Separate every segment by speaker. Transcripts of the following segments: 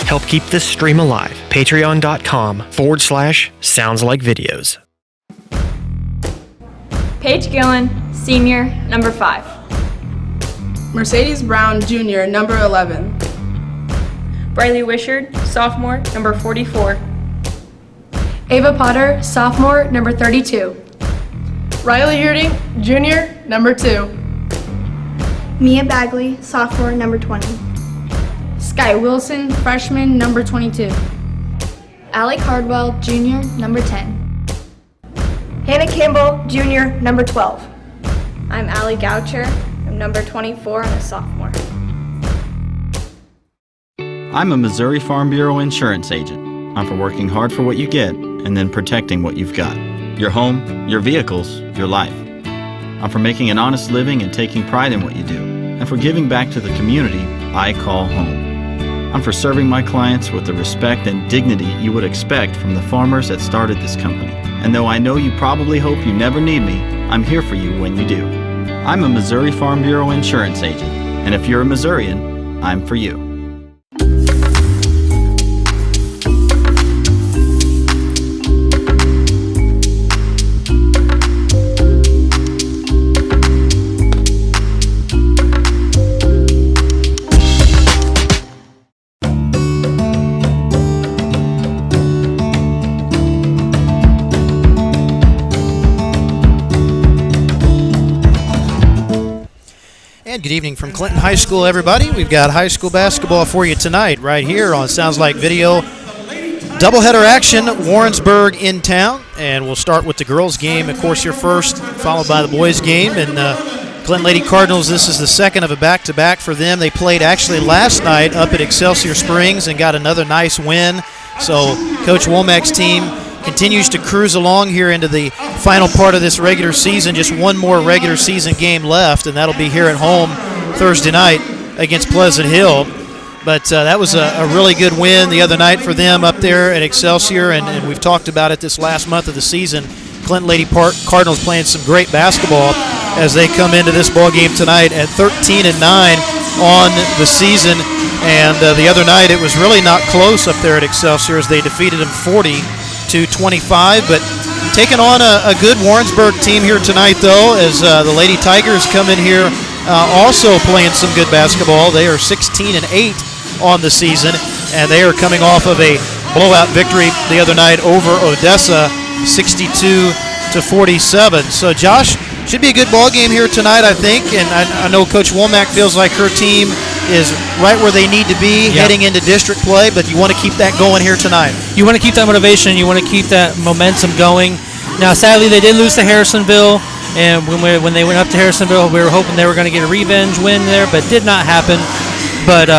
Speaker 1: Help keep this stream alive. Patreon.com/SoundsLikeVideos.
Speaker 2: Paige Gillen, senior, number 5.
Speaker 3: Mercedes Brown, junior, number 11.
Speaker 2: Briley Wishard, sophomore, number 44.
Speaker 4: Ava Potter, sophomore, number 32.
Speaker 3: Riley Herding, junior, number 2.
Speaker 5: Mia Bagley, sophomore, number 20.
Speaker 4: Sky Wilson, freshman, number 22.
Speaker 5: Allie Cardwell, junior, number 10.
Speaker 6: Hannah Campbell, junior, number 12.
Speaker 7: I'm Allie Goucher. I'm number 24 and a sophomore.
Speaker 8: I'm a Missouri Farm Bureau insurance agent. I'm for working hard for what you get and then protecting what you've got. Your home, your vehicles, your life. I'm for making an honest living and taking pride in what you do, and for giving back to the community I call home. I'm for serving my clients with the respect and dignity you would expect from the farmers that started this company. And though I know you probably hope you never need me, I'm here for you when you do. I'm a Missouri Farm Bureau insurance agent, and if you're a Missourian, I'm for you.
Speaker 9: Good evening from Clinton High School, everybody. We've got high school basketball for you tonight right here on Sounds Like Video. Doubleheader action, Warrensburg in town, and we'll start with the girls' game, of course, here first, followed by the boys' game. And Clinton Lady Cardinals, this is the second of a back-to-back for them. They played actually last night up at Excelsior Springs and got another nice win. So Coach Womack's team continues to cruise along here into the final part of this regular season. Just one more regular season game left, and that'll be here at home Thursday night against Pleasant Hill. But that was a really good win the other night for them up there at Excelsior, and we've talked about it this last month of the season. Clinton Lady Cardinals playing some great basketball as they come into this ball game tonight at 13-9 on the season. And the other night it was really not close up there at Excelsior as they defeated them 40-25, but taking on a good Warrensburg team here tonight, though, as the Lady Tigers come in here also playing some good basketball. They are 16-8 on the season, and they are coming off of a blowout victory the other night over Odessa, 62-47. So, Josh, should be a good ball game here tonight, I think, and I know Coach Womack feels like her team is right where they need to be heading into district play, but you want to keep that going here tonight.
Speaker 10: You want to keep that motivation. You want to keep that momentum going. Now, sadly, they did lose to Harrisonville, and when they went up to Harrisonville, we were hoping they were going to get a revenge win there, but did not happen. But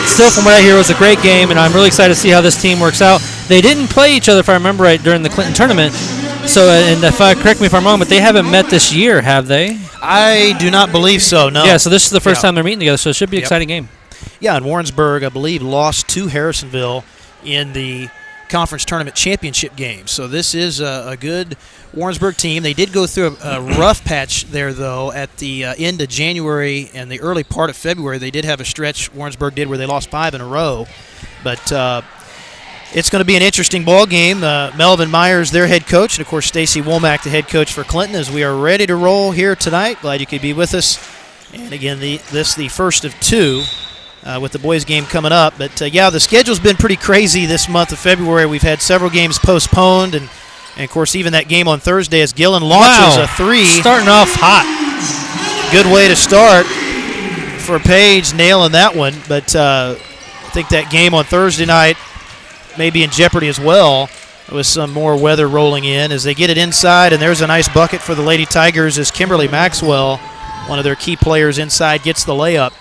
Speaker 10: still, from what I hear, it was a great game, and I'm really excited to see how this team works out. They didn't play each other, if I remember right, during the Clinton tournament. So, and correct me if I'm wrong, but they haven't met this year, have they?
Speaker 9: I do not believe so, no.
Speaker 10: Yeah, so this is the first time they're meeting together, so it should be an exciting game.
Speaker 9: Yeah, and Warrensburg, I believe, lost to Harrisonville in the conference tournament championship game. So this is a good Warrensburg team. They did go through a rough patch there, though, at the end of January and the early part of February. They did have a stretch, Warrensburg did, where they lost 5 in a row. But it's going to be an interesting ball game. Melvin Myers, their head coach, and, of course, Stacy Womack, the head coach for Clinton, as we are ready to roll here tonight. Glad you could be with us. And, again, this the first of two with the boys' game coming up. But, the schedule's been pretty crazy this month of February. We've had several games postponed, and of course, even that game on Thursday as Gillen launches a three.
Speaker 10: Starting off hot.
Speaker 9: Good way to start for Paige, nailing that one. But I think that game on Thursday night may be in jeopardy as well with some more weather rolling in as they get it inside, and there's a nice bucket for the Lady Tigers as Kimberly Maxwell, one of their key players inside, gets the layup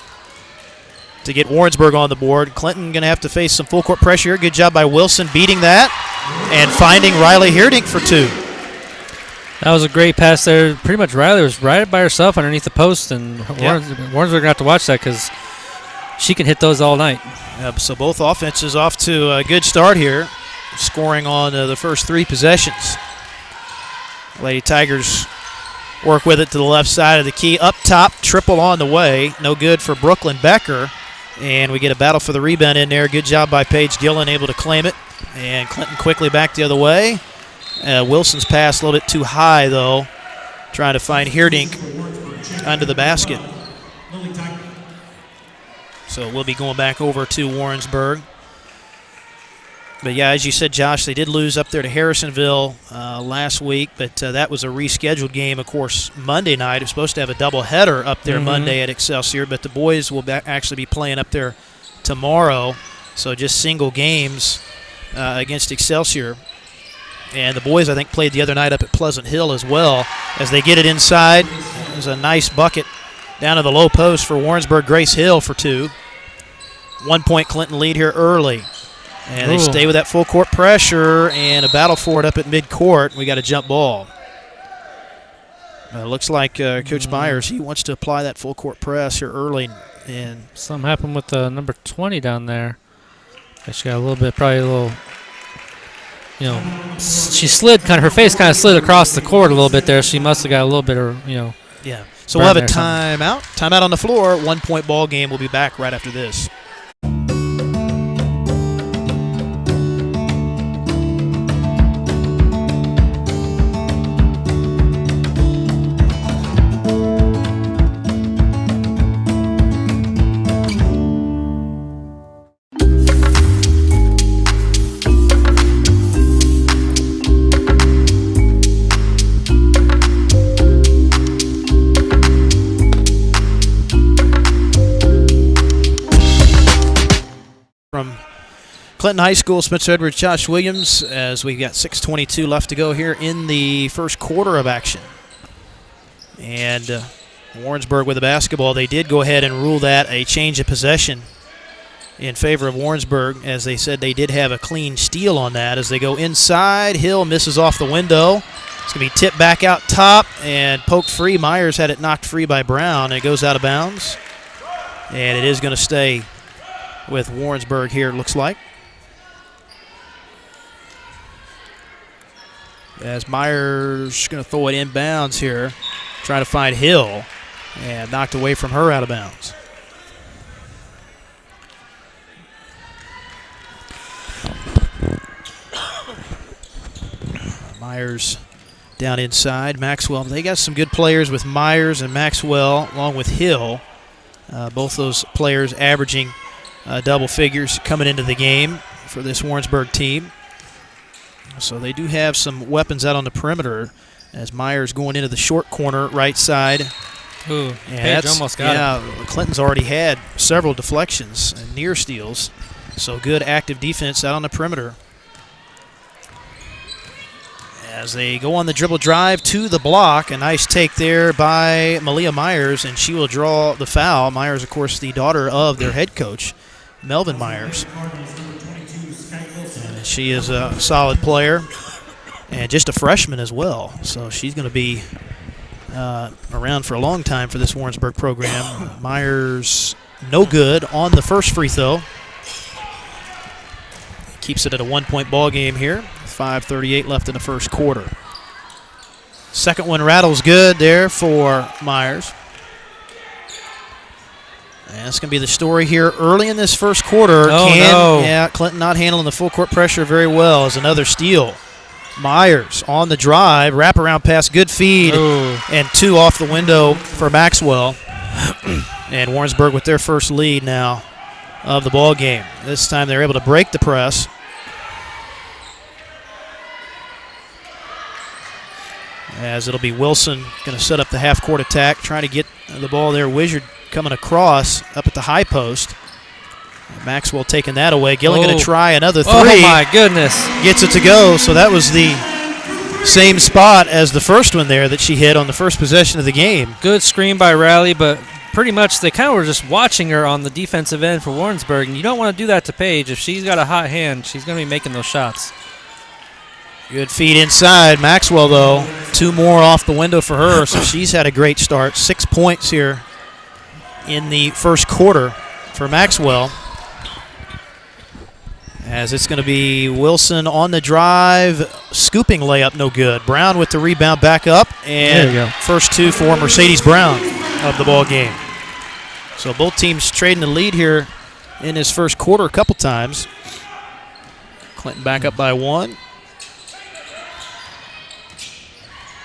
Speaker 9: to get Warrensburg on the board. Clinton going to have to face some full court pressure. Good job by Wilson beating that and finding Riley Heerdink for two.
Speaker 10: That was a great pass there. Pretty much Riley was right by herself underneath the post, and Warrensburg going to have to watch that because she can hit those all night.
Speaker 9: Yep, so both offenses off to a good start here, scoring on the first 3 possessions. Lady Tigers work with it to the left side of the key. Up top, triple on the way. No good for Brooklyn Becker. And we get a battle for the rebound in there. Good job by Paige Gillen, able to claim it. And Clinton quickly back the other way. Wilson's pass a little bit too high, though. Trying to find Heerdink under the basket. So we'll be going back over to Warrensburg. But, yeah, as you said, Josh, they did lose up there to Harrisonville last week, but that was a rescheduled game, of course, Monday night. It was supposed to have a doubleheader up there Monday at Excelsior, but the boys will actually be playing up there tomorrow, so just single games against Excelsior. And the boys, I think, played the other night up at Pleasant Hill as well. As they get it inside, there's a nice bucket down to the low post for Warrensburg Grace Hill for 2. 1 point Clinton lead here early. And they stay with that full court pressure and a battle for it up at midcourt. We got a jump ball. Looks like Coach Myers, he wants to apply that full court press here early. And
Speaker 10: something happened with number 20 down there. She got a little bit, probably a little, she slid, her face kind of slid across the court a little bit there. She must have got a little bit of,
Speaker 9: Yeah. So we'll have a timeout. Timeout on the floor. 1 point ball game. We'll be back right after this. From Clinton High School, Spencer Edwards, Josh Williams, as we've got 6:22 left to go here in the first quarter of action. And Warrensburg with the basketball. They did go ahead and rule that a change of possession in favor of Warrensburg. As they said, they did have a clean steal on that. As they go inside, Hill misses off the window. It's going to be tipped back out top and poked free. Myers had it knocked free by Brown, and it goes out of bounds. And it is going to stay with Warrensburg here, it looks like. As Myers going to throw it inbounds here, trying to find Hill, and knocked away from her out of bounds. Myers down inside. Maxwell, they got some good players with Myers and Maxwell, along with Hill. Both those players averaging double figures coming into the game for this Warrensburg team. So they do have some weapons out on the perimeter as Myers going into the short corner, right side.
Speaker 10: Ooh, Paige almost got it.
Speaker 9: Clinton's already had several deflections and near steals. So good active defense out on the perimeter. As they go on the dribble drive to the block, a nice take there by Malia Myers, and she will draw the foul. Myers, of course, the daughter of their head coach, Melvin Myers. And she is a solid player and just a freshman as well. So she's going to be around for a long time for this Warrensburg program. Myers no good on the first free throw. Keeps it at a 1 point ball game here. 5:38 left in the first quarter. Second one rattles good there for Myers. And that's going to be the story here early in this first quarter. Yeah, Clinton not handling the full court pressure very well as another steal. Myers on the drive, wraparound pass, good feed, and 2 off the window for Maxwell. And Warrensburg with their first lead now of the ball game. This time they're able to break the press. As it'll be Wilson going to set up the half-court attack, trying to get the ball there. Wizard coming across up at the high post. Maxwell taking that away. Gillen going to try another three.
Speaker 10: Oh, my goodness.
Speaker 9: Gets it to go. So that was the same spot as the first one there that she hit on the first possession of the game.
Speaker 10: Good screen by Riley, but pretty much they kind of were just watching her on the defensive end for Warrensburg, and you don't want to do that to Paige. If she's got a hot hand, she's going to be making those shots.
Speaker 9: Good feed inside. Maxwell, though, 2 more off the window for her, so she's had a great start. 6 points here in the first quarter for Maxwell. As it's going to be Wilson on the drive, scooping layup, no good. Brown with the rebound back up, and first 2 for Mercedes Brown of the ball game. So both teams trading the lead here in his first quarter a couple times. Clinton back up by 1.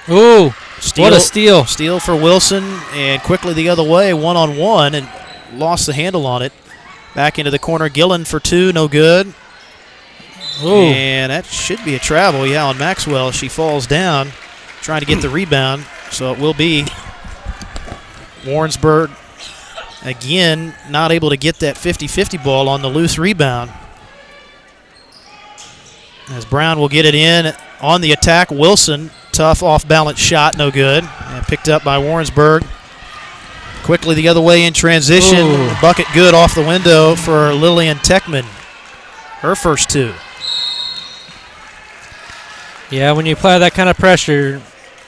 Speaker 10: Ooh, what a steal.
Speaker 9: Steal for Wilson, and quickly the other way, one-on-one, and lost the handle on it. Back into the corner, Gillen for 2, no good.
Speaker 10: Ooh.
Speaker 9: And that should be a travel, yeah, on Maxwell. She falls down, trying to get the rebound, so it will be Warrensburg, again, not able to get that 50-50 ball on the loose rebound. As Brown will get it in on the attack, Wilson, tough off-balance shot, no good, and picked up by Warrensburg. Quickly the other way in transition,
Speaker 10: Ooh.
Speaker 9: bucket good off the window for Lillian Techman, her first 2.
Speaker 10: Yeah, when you apply that kind of pressure,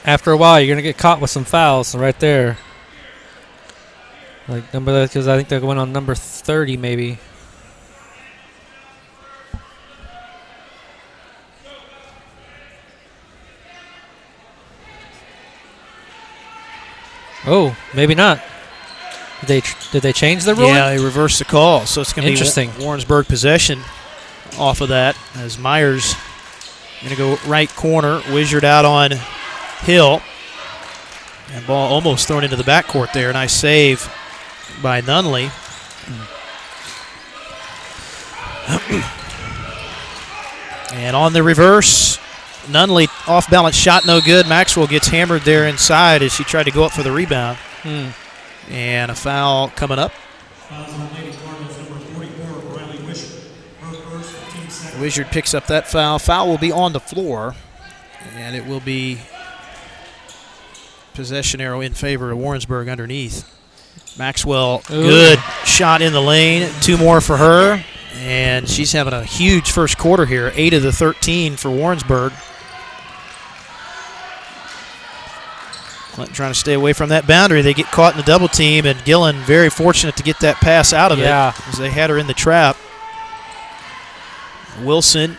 Speaker 10: after a while, you're going to get caught with some fouls right there. Like because I think they're going on number 30 maybe. Oh, maybe not. Did they change the rule?
Speaker 9: Yeah, they reversed the call, so it's going to be
Speaker 10: interesting.
Speaker 9: Warrensburg possession off of that as Myers going to go right corner, Wizard out on Hill. And ball almost thrown into the backcourt there. Nice save by Nunley. And on the reverse, Nunley off-balance shot, no good. Maxwell gets hammered there inside as she tried to go up for the rebound. And a foul coming up. Wizard picks up that foul. Foul will be on the floor, and it will be possession arrow in favor of Warrensburg underneath. Maxwell, good shot in the lane. 2 more for her, and she's having a huge first quarter here. 8 of the 13 for Warrensburg. Clinton trying to stay away from that boundary. They get caught in the double team, and Gillen very fortunate to get that pass out of it as they had her in the trap. Wilson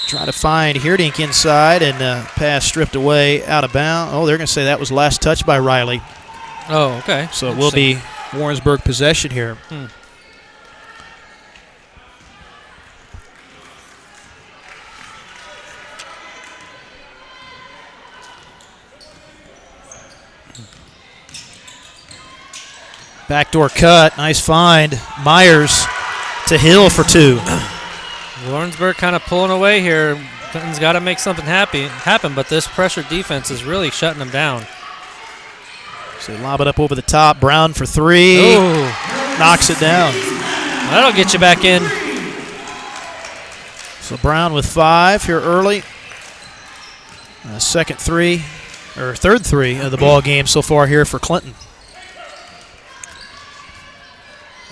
Speaker 9: trying to find Heerdink inside, and pass stripped away out of bounds. Oh, they're going to say that was last touch by Riley.
Speaker 10: Oh, okay.
Speaker 9: So it will be Warrensburg possession here. Backdoor cut, nice find. Myers to Hill for 2.
Speaker 10: Warrensburg kind of pulling away here. Clinton's got to make something happen, but this pressure defense is really shutting them down.
Speaker 9: So they lob it up over the top. Brown for 3.
Speaker 10: Ooh.
Speaker 9: Knocks it down.
Speaker 10: That'll get you back in.
Speaker 9: So Brown with 5 here early. Third 3 of the ball game so far here for Clinton.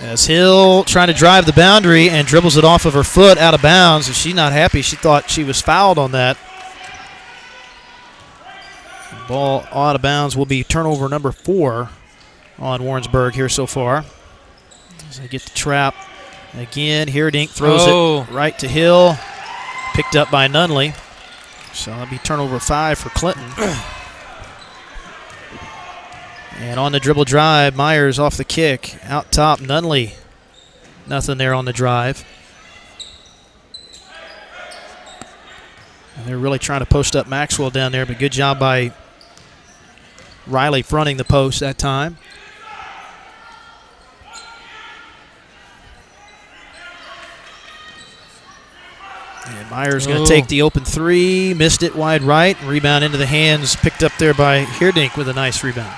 Speaker 9: As Hill trying to drive the boundary and dribbles it off of her foot out of bounds, and she's not happy. She thought she was fouled on that. Ball out of bounds will be turnover number 4 on Warrensburg here so far. As they get the trap again, Heerdink throws it right to Hill. Picked up by Nunley. So that'll be turnover 5 for Clinton. And on the dribble drive, Myers off the kick. Out top, Nunley. Nothing there on the drive. And they're really trying to post up Maxwell down there, but good job by Riley fronting the post that time. And Myers going to take the open 3. Missed it wide right. Rebound into the hands. Picked up there by Heerdink with a nice rebound.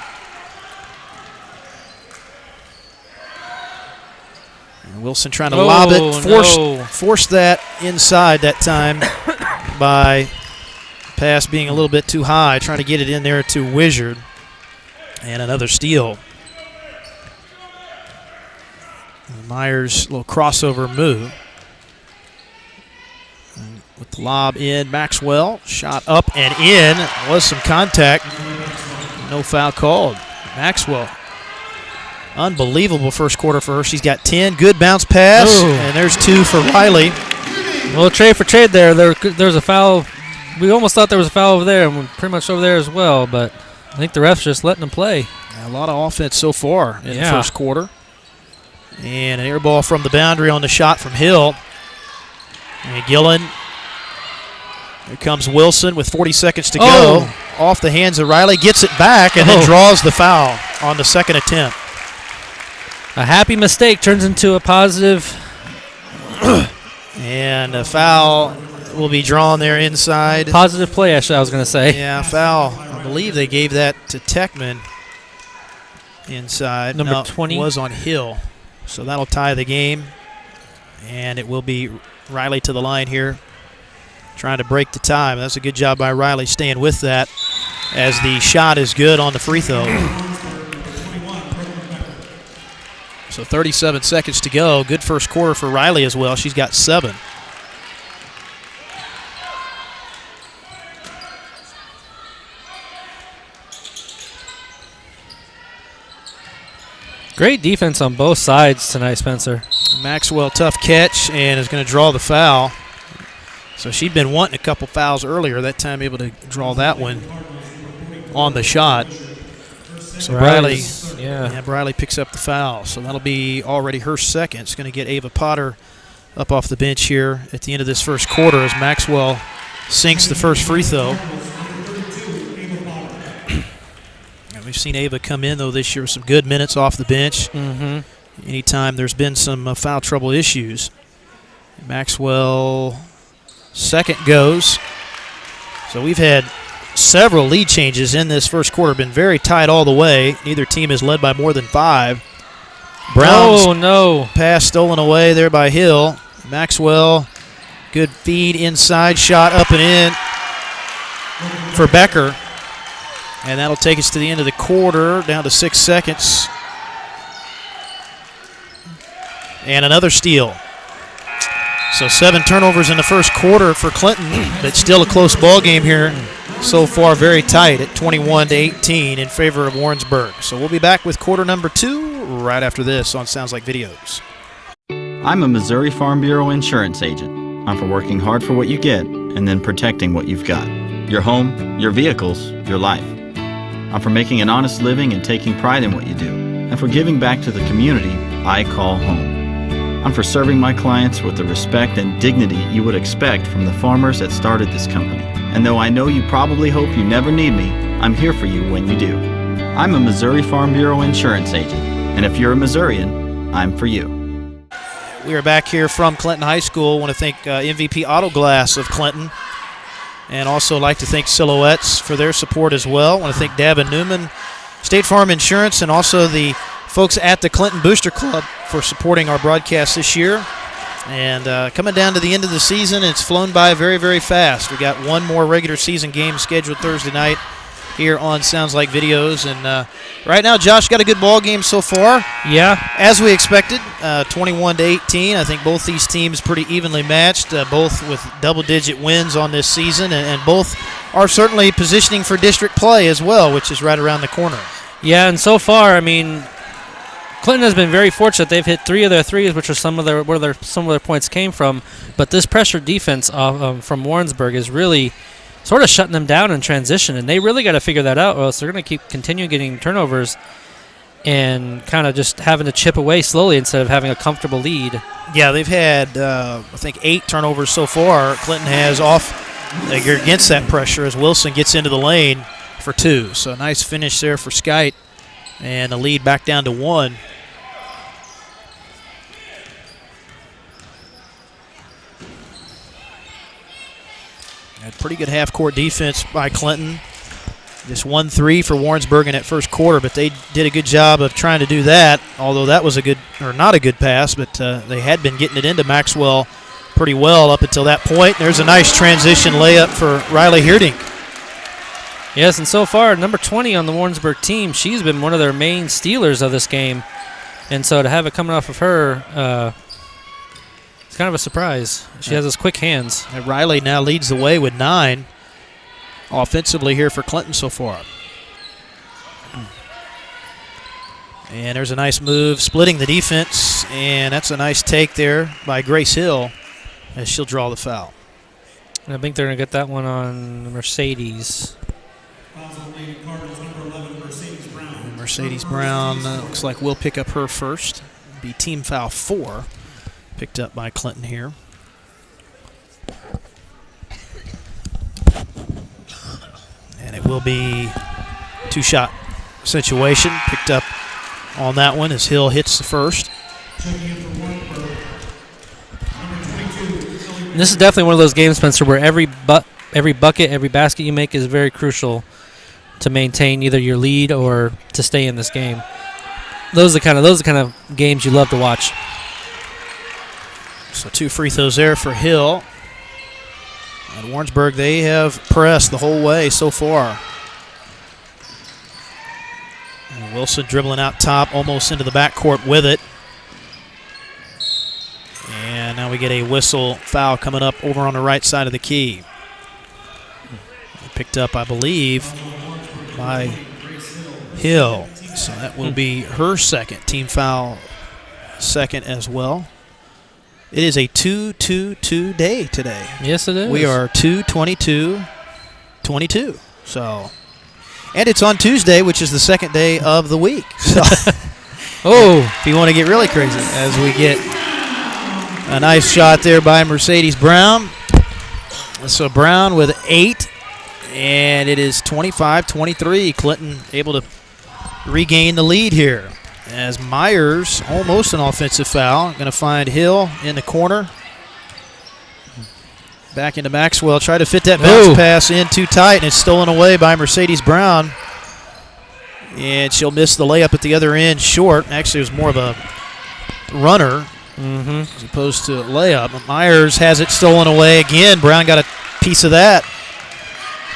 Speaker 9: Wilson trying to lob it, forced that inside that time by pass being a little bit too high, trying to get it in there to Wizard. And another steal. And Myers, little crossover move. And with the lob in, Maxwell, shot up and in. Was some contact. No foul called. Maxwell. Unbelievable first quarter for her. She's got 10. Good bounce pass. And there's 2 for Riley.
Speaker 10: Well, trade for trade there. There's a foul. We almost thought there was a foul over there, and pretty much over there as well, but I think the ref's just letting them play.
Speaker 9: A lot of offense so far in the first quarter. And an air ball from the boundary on the shot from Hill. And Gillen. Here comes Wilson with 40 seconds to go. Off the hands of Riley. Gets it back and then draws the foul on the second attempt.
Speaker 10: A happy mistake turns into a positive.
Speaker 9: And a foul will be drawn there inside.
Speaker 10: Positive play, actually, I was going to say.
Speaker 9: Yeah, foul. I believe they gave that to Techman inside.
Speaker 10: Number 20.
Speaker 9: It was on Hill. So that'll tie the game. And it will be Riley to the line here, trying to break the tie. That's a good job by Riley staying with that, as the shot is good on the free throw. So 37 seconds to go. Good first quarter for Riley as well. She's got 7.
Speaker 10: Great defense on both sides tonight, Spencer.
Speaker 9: Maxwell, tough catch, and is going to draw the foul. So she'd been wanting a couple fouls earlier, that time able to draw that one on the shot. So Briley picks up the foul. So that'll be already her second. It's going to get Ava Potter up off the bench here at the end of this first quarter as Maxwell sinks the first free throw. We've seen Ava come in, though, this year with some good minutes off the bench. Anytime there's been some foul trouble issues. Maxwell second goes. So we've had several lead changes in this first quarter. Been very tight all the way. Neither team is led by more than 5. Brown's pass stolen away there by Hill. Maxwell, good feed inside, shot up and in for Becker. And that'll take us to the end of the quarter, down to 6 seconds. And another steal. So 7 turnovers in the first quarter for Clinton, but still a close ball game here so far, very tight at 21-18 in favor of Warrensburg. So we'll be back with quarter number 2 right after this on Sounds Like Videos.
Speaker 8: I'm a Missouri Farm Bureau insurance agent. I'm for working hard for what you get and then protecting what you've got. Your home, your vehicles, your life. I'm for making an honest living and taking pride in what you do, and for giving back to the community I call home. I'm for serving my clients with the respect and dignity you would expect from the farmers that started this company. And though I know you probably hope you never need me, I'm here for you when you do. I'm a Missouri Farm Bureau insurance agent, and if you're a Missourian, I'm for you.
Speaker 9: We are back here from Clinton High School. I want to thank MVP Auto Glass of Clinton. And also like to thank Silhouettes for their support as well. I want to thank Davin Newman, State Farm Insurance, and also the folks at the Clinton Booster Club for supporting our broadcast this year. And coming down to the end of the season, it's flown by very, very fast. We got one more regular season game scheduled Thursday night here on Sounds Like Videos. And right now, Josh, got a good ball game so far.
Speaker 10: Yeah.
Speaker 9: As we expected, 21-18. I think both these teams pretty evenly matched, both with double-digit wins on this season, and both are certainly positioning for district play as well, which is right around the corner.
Speaker 10: Yeah, and so far, I mean, Clinton has been very fortunate. They've hit 3 of their threes, which are some of their points came from. But this pressure defense from Warrensburg is really sort of shutting them down in transition, and they really got to figure that out, or else they're going to continue getting turnovers and kind of just having to chip away slowly instead of having a comfortable lead.
Speaker 9: Yeah, they've had, I think, 8 turnovers so far. Clinton has against that pressure as Wilson gets into the lane for 2. So nice finish there for Skite, and the lead back down to 1. A pretty good half-court defense by Clinton. Just 1-3 for Warrensburg in that first quarter, but they did a good job of trying to do that, although that was not a good pass, but they had been getting it into Maxwell pretty well up until that point. There's a nice transition layup for Riley Hierdink.
Speaker 10: Yes, and so far, number 20 on the Warrensburg team, she's been one of their main stealers of this game. And so to have it coming off of her, it's kind of a surprise. She has those quick hands.
Speaker 9: And Riley now leads the way with 9 offensively here for Clinton so far. And there's a nice move, splitting the defense, and that's a nice take there by Grace Hill as she'll draw the foul.
Speaker 10: And I think they're going to get that one on Mercedes.
Speaker 9: Mercedes Brown looks like we'll pick up her first. be team foul 4 picked up by Clinton here. And it will be 2-shot situation picked up on that one as Hill hits the first.
Speaker 10: And this is definitely one of those games, Spencer, where every bucket, every basket you make is very crucial to maintain either your lead or to stay in this game. Those are the kind of games you love to watch.
Speaker 9: So 2 free throws there for Hill. And Warrensburg, they have pressed the whole way so far. And Wilson dribbling out top, almost into the backcourt with it. And now we get a whistle foul coming up over on the right side of the key. Picked up, I believe, by Hill. So that will be her second, team foul second as well. It is a 2-2-2 day today.
Speaker 10: Yes, it is.
Speaker 9: We are 2-22-22. So, and it's on Tuesday, which is the second day of the week. So, if you want to get really crazy, as we get a nice shot there by Mercedes Brown. So Brown with 8, and it is 25-23. Clinton able to regain the lead here. As Myers, almost an offensive foul, going to find Hill in the corner. Back into Maxwell, try to fit that bounce pass in too tight, and it's stolen away by Mercedes Brown. And she'll miss the layup at the other end short. Actually, it was more of a runner as opposed to a layup. But Myers has it stolen away again. Brown got a piece of that.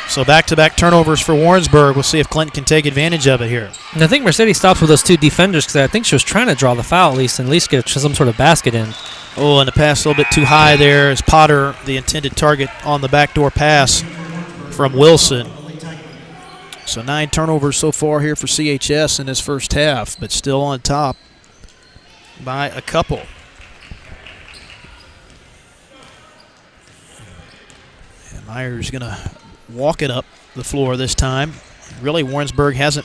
Speaker 9: So back-to-back turnovers for Warrensburg. We'll see if Clinton can take advantage of it here.
Speaker 10: And I think Mercedes stops with those 2 defenders because I think she was trying to draw the foul at least get some sort of basket in.
Speaker 9: Oh, and the pass a little bit too high there as Potter, the intended target on the backdoor pass from Wilson. So 9 turnovers so far here for CHS in this first half, but still on top by a couple. And Myers going to walk it up the floor this time. Really, Warrensburg hasn't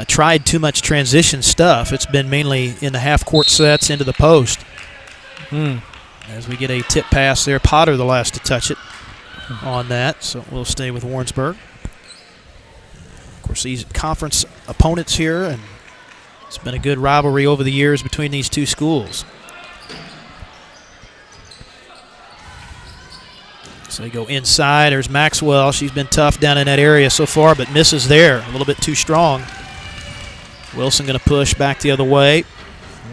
Speaker 9: tried too much transition stuff. It's been mainly in the half-court sets into the post. As we get a tip pass there. Potter the last to touch it on that, so we'll stay with Warrensburg. Of course, these conference opponents here, and it's been a good rivalry over the years between these two schools. So they go inside. There's Maxwell. She's been tough down in that area so far, but misses there. A little bit too strong. Wilson going to push back the other way.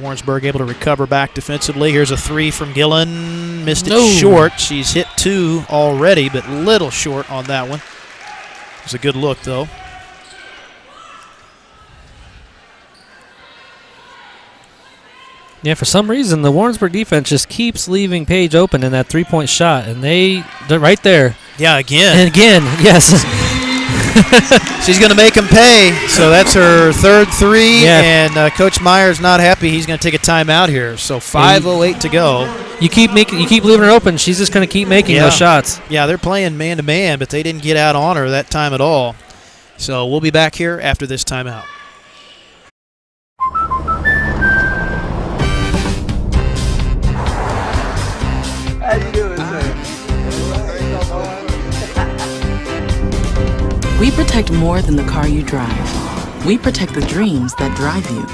Speaker 9: Warrensburg able to recover back defensively. Here's a 3 from Gillen. Missed it short. She's hit 2 already, but little short on that one. It was a good look, though.
Speaker 10: Yeah, for some reason, the Warrensburg defense just keeps leaving Page open in that 3-point shot, and they're right there.
Speaker 9: Yeah, again.
Speaker 10: And again, yes.
Speaker 9: She's going to make him pay, so that's her third 3,
Speaker 10: yeah.
Speaker 9: And Coach Meyer's not happy. He's going to take a timeout here, so 5:08 to go.
Speaker 10: You keep leaving her open. She's just going to keep making those shots.
Speaker 9: Yeah, they're playing man-to-man, but they didn't get out on her that time at all. So we'll be back here after this timeout.
Speaker 11: How you doing, sir?
Speaker 12: We protect more than the car you drive. We protect the dreams that drive you.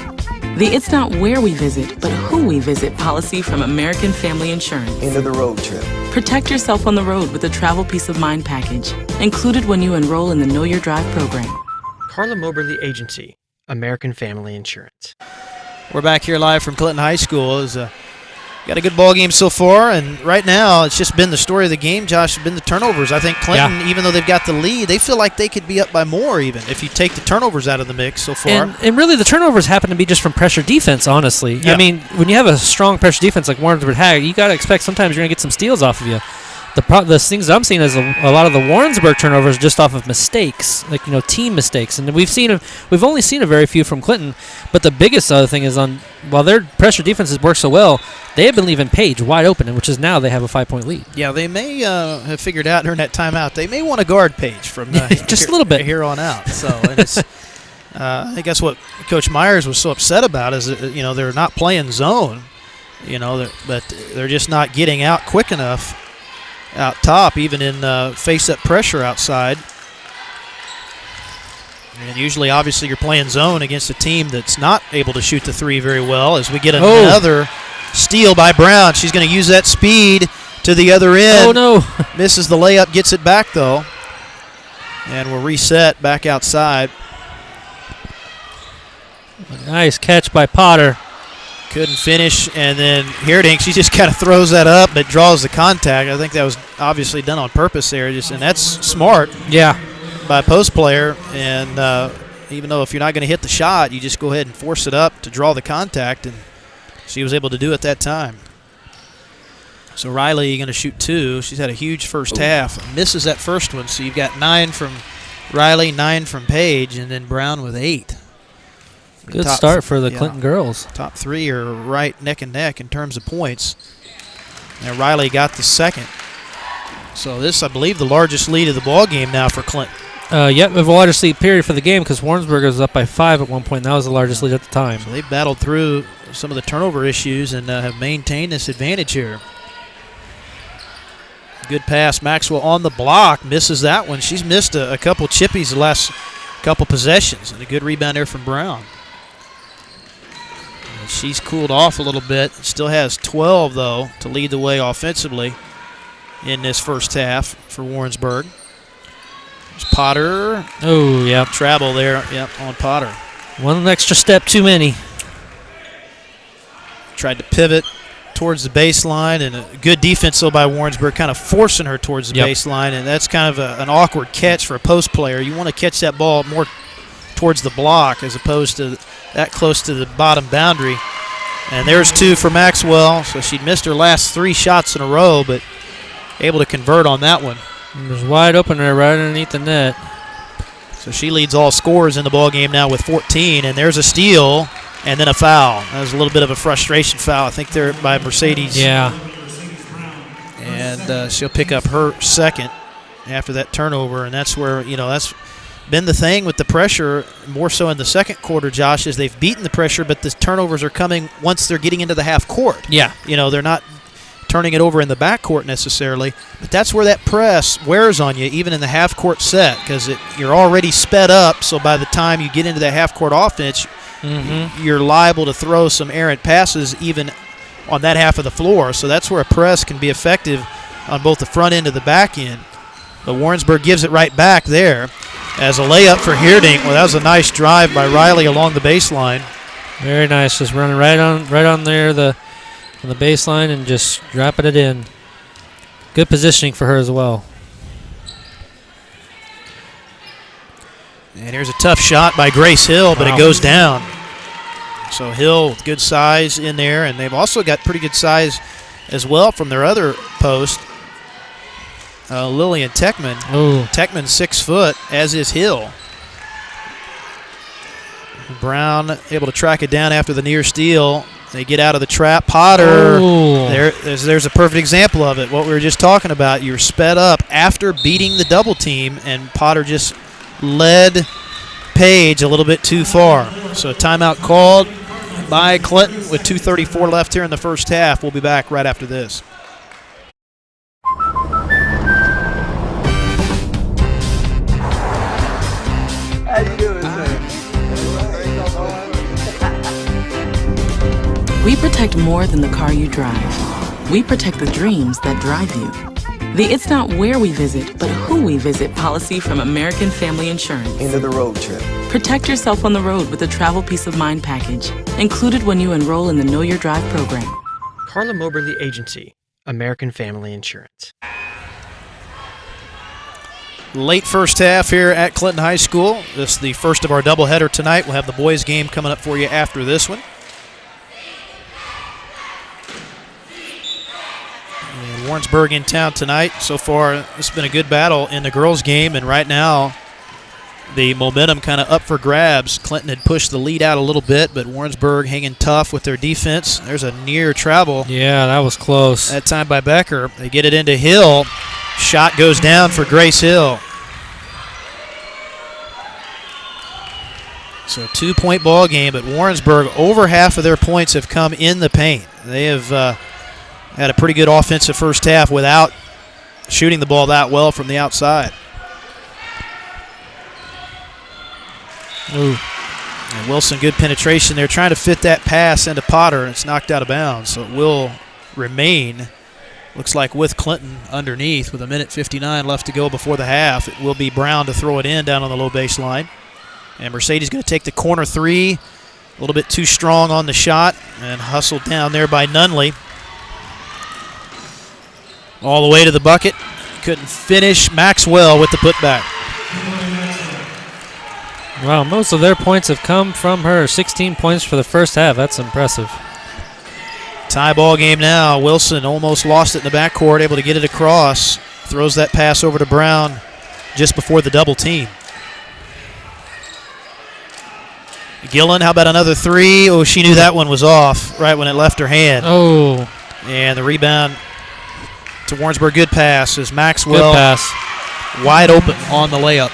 Speaker 12: The It's Not Where We Visit, but Who We Visit policy from American Family Insurance.
Speaker 11: End of the road trip.
Speaker 12: Protect yourself on the road with the Travel Peace of Mind package, included when you enroll in the Know Your Drive program.
Speaker 1: Carla Moberly Agency, American Family Insurance.
Speaker 9: We're back here live from Clinton High School. Got a good ball game so far, and right now it's just been the story of the game, Josh, has been the turnovers. I think Clinton, even though they've got the lead, they feel like they could be up by more even if you take the turnovers out of the mix so far.
Speaker 10: And really the turnovers happen to be just from pressure defense, honestly. Yeah. I mean, when you have a strong pressure defense like Warrensburg had, you got to expect sometimes you're going to get some steals off of you. The things I'm seeing is a lot of the Warrensburg turnovers just off of mistakes, like team mistakes, and we've only seen a very few from Clinton. But the biggest other thing is while their pressure defenses work so well, they have been leaving Page wide open, which is now they have a 5-point lead.
Speaker 9: Yeah, they may have figured out during that timeout they may want to guard Page from
Speaker 10: just a little bit
Speaker 9: here on out. So and it's I think that's what Coach Myers was so upset about is, they're not playing zone, but they're just not getting out quick enough out top, even in face-up pressure outside. And usually, obviously, you're playing zone against a team that's not able to shoot the three very well. As we get another steal by Brown. She's going to use that speed to the other end.
Speaker 10: Oh, no.
Speaker 9: Misses the layup, gets it back, though. And we'll reset back outside.
Speaker 10: A nice catch by Potter.
Speaker 9: Couldn't finish, and then Hierdink, she just kind of throws that up but draws the contact. I think that was obviously done on purpose there, and that's smart.
Speaker 10: Yeah.
Speaker 9: By a post player, and even though if you're not going to hit the shot, you just go ahead and force it up to draw the contact, and she was able to do it that time. So Riley going to shoot 2. She's had a huge first half. Misses that first one, so you've got 9 from Riley, 9 from Paige, and then Brown with 8.
Speaker 10: Good start for the Clinton girls.
Speaker 9: Top 3 are right neck and neck in terms of points. And Riley got the second. So this, I believe, the largest lead of the ball game now for Clinton.
Speaker 10: Yep, the largest lead period for the game because Warrensburg was up by 5 at one point. That was the largest lead at the time.
Speaker 9: So they battled through some of the turnover issues and have maintained this advantage here. Good pass. Maxwell on the block. Misses that one. She's missed a couple chippies the last couple possessions. And a good rebound there from Brown. And she's cooled off a little bit. Still has 12, though, to lead the way offensively in this first half for Warrensburg. There's Potter.
Speaker 10: Oh, yeah.
Speaker 9: Travel there, on Potter.
Speaker 10: One extra step too many.
Speaker 9: Tried to pivot towards the baseline, and a good defense, though, by Warrensburg, kind of forcing her towards the baseline, and that's kind of an awkward catch for a post player. You want to catch that ball more towards the block as opposed to that close to the bottom boundary. And there's 2 for Maxwell, so she'd missed her last 3 shots in a row, but able to convert on that one.
Speaker 10: It was wide open there right underneath the net.
Speaker 9: So she leads all scorers in the ball game now with 14, and there's a steal and then a foul. That was a little bit of a frustration foul, I think, there by Mercedes.
Speaker 10: Yeah.
Speaker 9: And she'll pick up her second after that turnover, and that's where, that's been the thing with the pressure, more so in the second quarter, Josh, is they've beaten the pressure, but the turnovers are coming once they're getting into the half court.
Speaker 10: Yeah.
Speaker 9: They're not turning it over in the backcourt necessarily, but that's where that press wears on you, even in the half-court set, because you're already sped up, so by the time you get into that half-court offense, you're liable to throw some errant passes even on that half of the floor, so that's where a press can be effective on both the front end and the back end. But Warrensburg gives it right back there as a layup for Hierdink. Well, that was a nice drive by Riley along the baseline.
Speaker 10: Very nice, just running right on there, on the baseline and just dropping it in. Good positioning for her as well.
Speaker 9: And here's a tough shot by Grace Hill, but it goes down. So Hill with good size in there, and they've also got pretty good size as well from their other post. Lillian Techman.
Speaker 10: Ooh.
Speaker 9: Techman 6 foot, as is Hill. Brown able to track it down after the near steal. They get out of the trap. Potter, there's a perfect example of it, what we were just talking about. You're sped up after beating the double team, and Potter just led Paige a little bit too far. So a timeout called by Clinton with 2:34 left here in the first half. We'll be back right after this.
Speaker 11: How you doing, sir?
Speaker 12: We protect more than the car you drive. We protect the dreams that drive you. The It's Not Where We Visit, but Who We Visit policy from American Family Insurance.
Speaker 11: End of the road trip.
Speaker 12: Protect yourself on the road with the Travel Peace of Mind package, included when you enroll in the Know Your Drive program.
Speaker 1: Carla Moberly Agency, American Family Insurance.
Speaker 9: Late first half here at Clinton High School. This is the first of our doubleheader tonight. We'll have the boys' game coming up for you after this one. And Warrensburg in town tonight. So far, it's been a good battle in the girls' game, and right now the momentum kind of up for grabs. Clinton had pushed the lead out a little bit, but Warrensburg hanging tough with their defense. There's a near travel.
Speaker 10: Yeah, that was close.
Speaker 9: That time by Becker. They get it into Hill. Shot goes down for Grace Hill. So 2-point ball game, but Warrensburg, over half of their points have come in the paint. They have had a pretty good offensive first half without shooting the ball that well from the outside.
Speaker 10: Ooh.
Speaker 9: And Wilson, good penetration there, trying to fit that pass into Potter, and it's knocked out of bounds. So it will remain, looks like, with Clinton underneath with 1:59 left to go before the half. It will be Brown to throw it in down on the low baseline. And Mercedes going to take the corner three. A little bit too strong on the shot and hustled down there by Nunley. All the way to the bucket. Couldn't finish. Maxwell with the putback.
Speaker 10: Wow, most of their points have come from her. 16 points for the first half. That's impressive.
Speaker 9: Tie ball game now. Wilson almost lost it in the backcourt, able to get it across. Throws that pass over to Brown just before the double team. Gillen, how about another three? Oh, she knew that one was off right when it left her hand.
Speaker 10: Oh.
Speaker 9: And the rebound to Warrensburg. Good pass as Maxwell
Speaker 10: Good pass.
Speaker 9: wide open on the layup.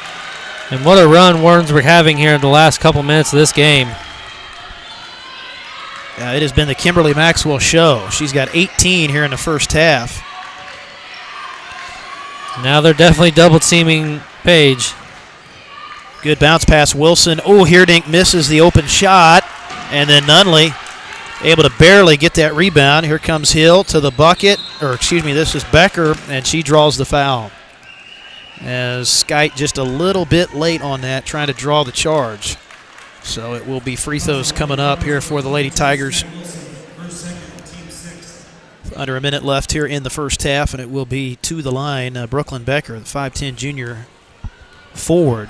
Speaker 10: And what a run Warrensburg having here in the last couple minutes of this game.
Speaker 9: Yeah, it has been the Kimberly Maxwell show. She's got 18 here in the first half.
Speaker 10: Now they're definitely double teaming Page.
Speaker 9: Good bounce pass, Wilson. Oh, Heerdink misses the open shot. And then Nunley able to barely get that rebound. Here comes Hill to the bucket. Or, excuse me, this is Becker, and she draws the foul. As Skite just a little bit late on that, trying to draw the charge. So it will be free throws coming up here for the Lady Tigers. Under a minute left here in the first half, and it will be to the line Brooklyn Becker, the 5'10 junior forward.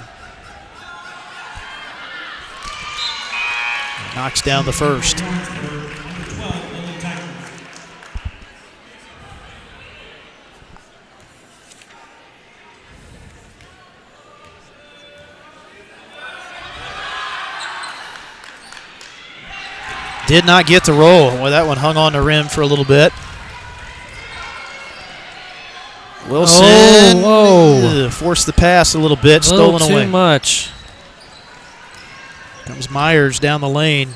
Speaker 9: Knocks down the first. Did not get the roll. Well, that one hung on the rim for a little bit. Wilson forced the pass a little bit, stolen away.
Speaker 10: Too much.
Speaker 9: Comes Myers down the lane.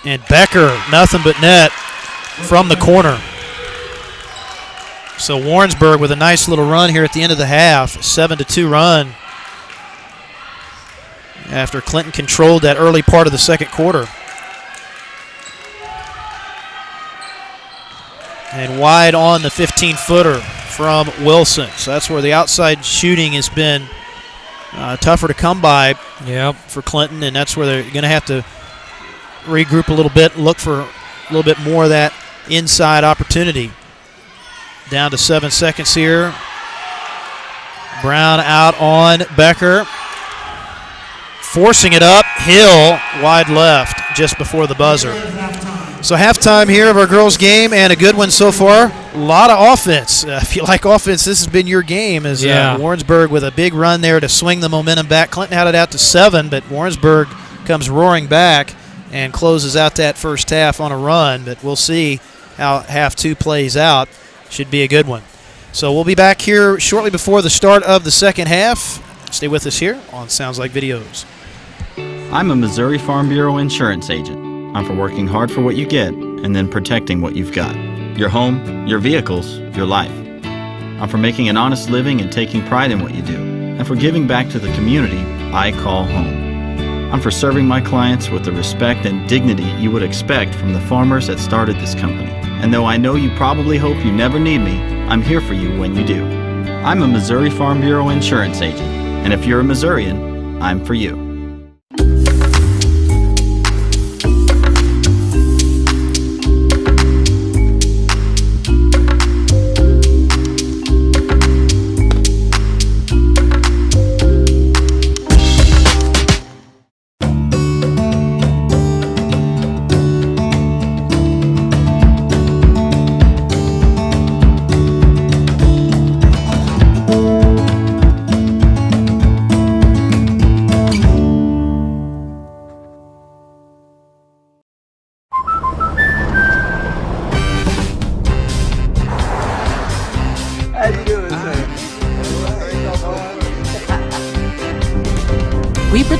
Speaker 9: And Becker, nothing but net from the corner. So Warrensburg with a nice little run here at the end of the half. 7-2 run after Clinton controlled that early part of the second quarter. And wide on the 15-footer from Wilson. So that's where the outside shooting has been tougher to come by for Clinton, and that's where they're going to have to regroup a little bit and look for a little bit more of that inside opportunity. Down to 7 seconds here. Brown out on Becker. Forcing it up. Hill wide left just before the buzzer. So halftime here of our girls' game, and a good one so far. A lot of offense. If you like offense, this has been your game. As Warrensburg with a big run there to swing the momentum back. Clinton had it out to 7, but Warrensburg comes roaring back and closes out that first half on a run. But we'll see how half two plays out. Should be a good one. So we'll be back here shortly before the start of the second half. Stay with us here on Sounds Like Videos.
Speaker 8: I'm a Missouri Farm Bureau insurance agent. I'm for working hard for what you get and then protecting what you've got. Your home, your vehicles, your life. I'm for making an honest living and taking pride in what you do. And for giving back to the community I call home. I'm for serving my clients with the respect and dignity you would expect from the farmers that started this company. And though I know you probably hope you never need me, I'm here for you when you do. I'm a Missouri Farm Bureau insurance agent. And if you're a Missourian, I'm for you.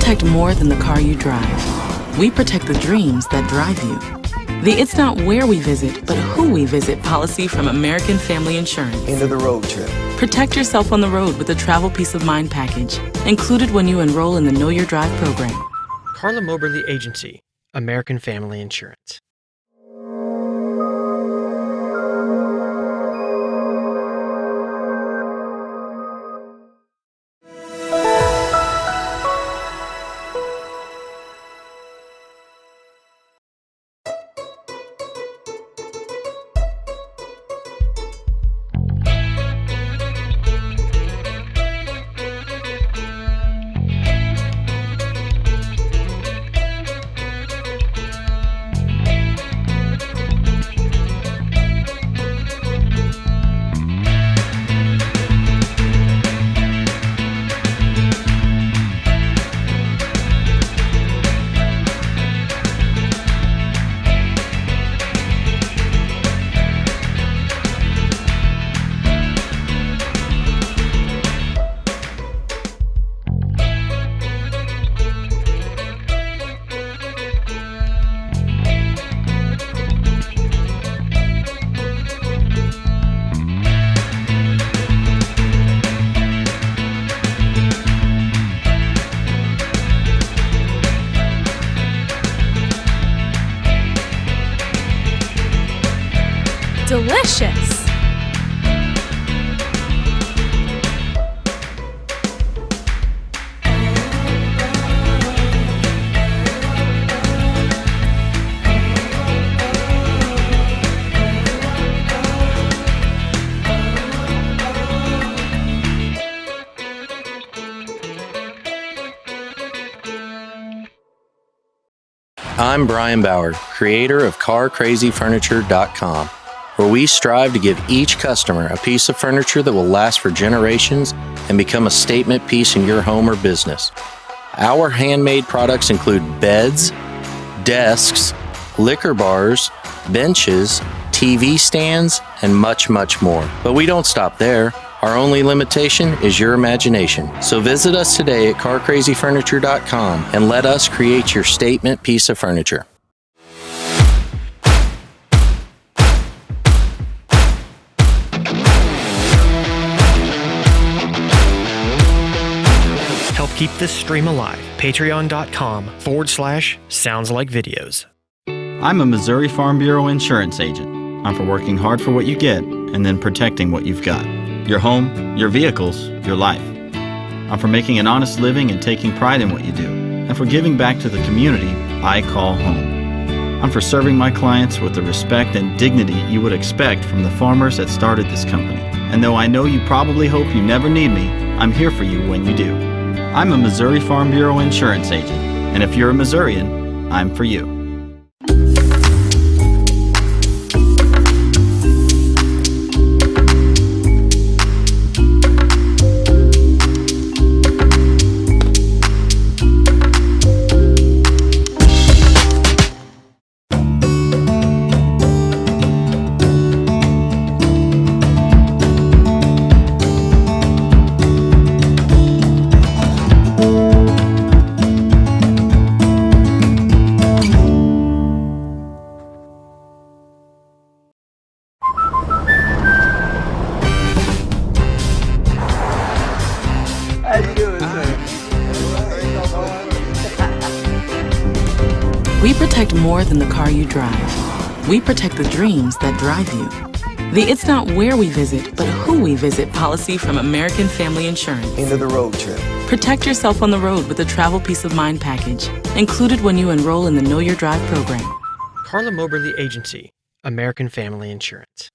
Speaker 12: protect more than the car you drive. We protect the dreams that drive you. The It's Not Where We Visit, but Who We Visit policy from American Family Insurance.
Speaker 11: End of the road trip.
Speaker 12: Protect yourself on the road with a travel peace of mind package, included when you enroll in the Know Your Drive program.
Speaker 1: Carla Moberly Agency, American Family Insurance.
Speaker 13: Delicious!
Speaker 14: I'm Brian Bauer, creator of CarCrazyFurniture.com, where we strive to give each customer a piece of furniture that will last for generations and become a statement piece in your home or business. Our handmade products include beds, desks, liquor bars, benches, TV stands, and much, much more. But we don't stop there. Our only limitation is your imagination. So visit us today at CarCrazyFurniture.com and let us create your statement piece of furniture.
Speaker 1: Help keep this stream alive. Patreon.com/Sounds Like Videos.
Speaker 8: I'm a Missouri Farm Bureau insurance agent. I'm for working hard for what you get and then protecting what you've got. Your home, your vehicles, your life. I'm for making an honest living and taking pride in what you do, and for giving back to the community I call home. I'm for serving my clients with the respect and dignity you would expect from the farmers that started this company. And though I know you probably hope you never need me, I'm here for you when you do. I'm a Missouri Farm Bureau insurance agent, and if you're a Missourian, I'm for you.
Speaker 12: We protect more than the car you drive. We protect the dreams that drive you. The It's Not Where We Visit, but Who We Visit policy from American Family Insurance.
Speaker 11: End of the road trip.
Speaker 12: Protect yourself on the road with a travel peace of mind package, included when you enroll in the Know Your Drive program.
Speaker 1: Carla Moberly Agency, American Family Insurance.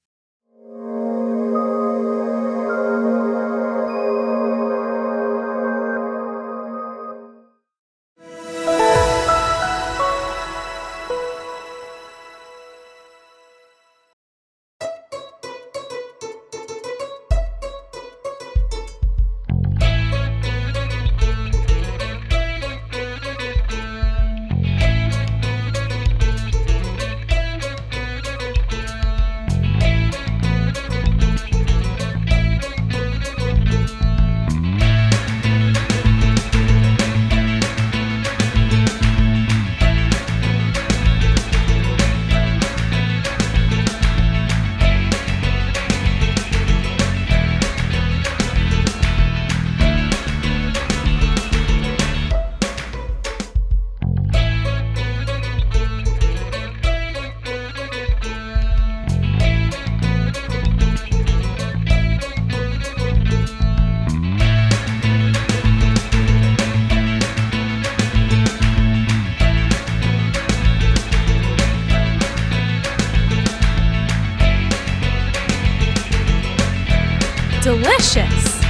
Speaker 13: Delicious!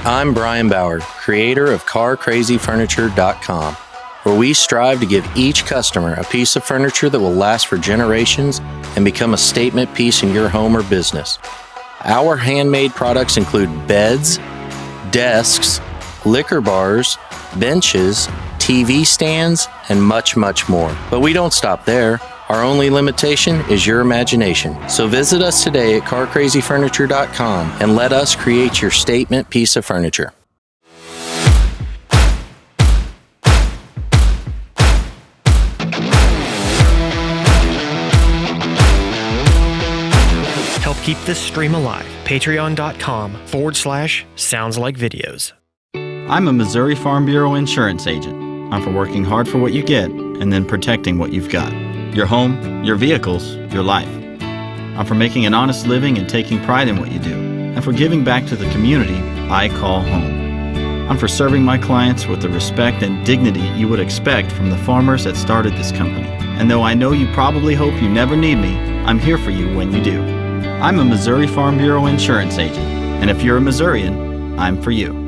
Speaker 14: I'm Brian Bauer, creator of CarCrazyFurniture.com, where we strive to give each customer a piece of furniture that will last for generations and become a statement piece in your home or business. Our handmade products include beds, desks, liquor bars, benches, TV stands, and much, much more. But we don't stop there. Our only limitation is your imagination. So visit us today at CarCrazyFurniture.com and let us create your statement piece of furniture.
Speaker 1: Help keep this stream alive. Patreon.com/SoundsLikeVideos.
Speaker 8: I'm a Missouri Farm Bureau insurance agent. I'm for working hard for what you get and then protecting what you've got. Your home, your vehicles, your life. I'm for making an honest living and taking pride in what you do, and for giving back to the community I call home. I'm for serving my clients with the respect and dignity you would expect from the farmers that started this company. And though I know you probably hope you never need me, I'm here for you when you do. I'm a Missouri Farm Bureau insurance agent, and if you're a Missourian, I'm for you.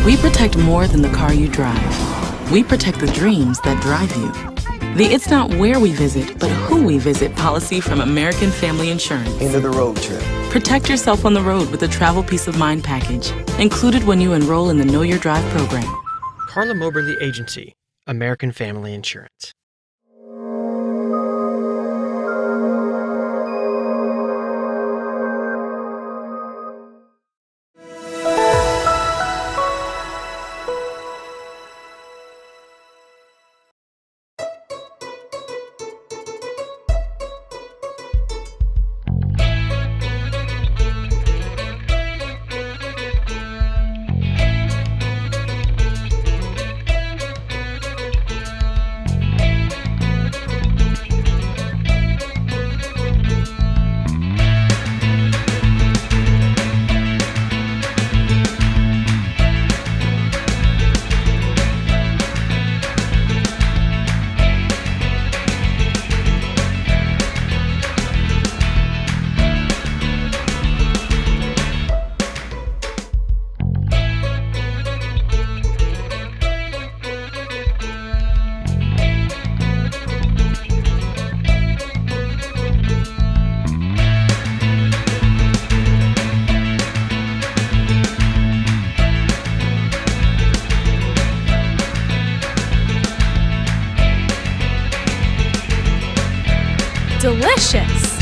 Speaker 12: We protect more than the car you drive. We protect the dreams that drive you. The It's Not Where We Visit, but Who We Visit policy from American Family Insurance.
Speaker 11: End of the road trip.
Speaker 12: Protect yourself on the road with a travel peace of mind package, included when you enroll in the Know Your Drive program.
Speaker 1: Carla Moberly Agency, American Family Insurance.
Speaker 13: Delicious!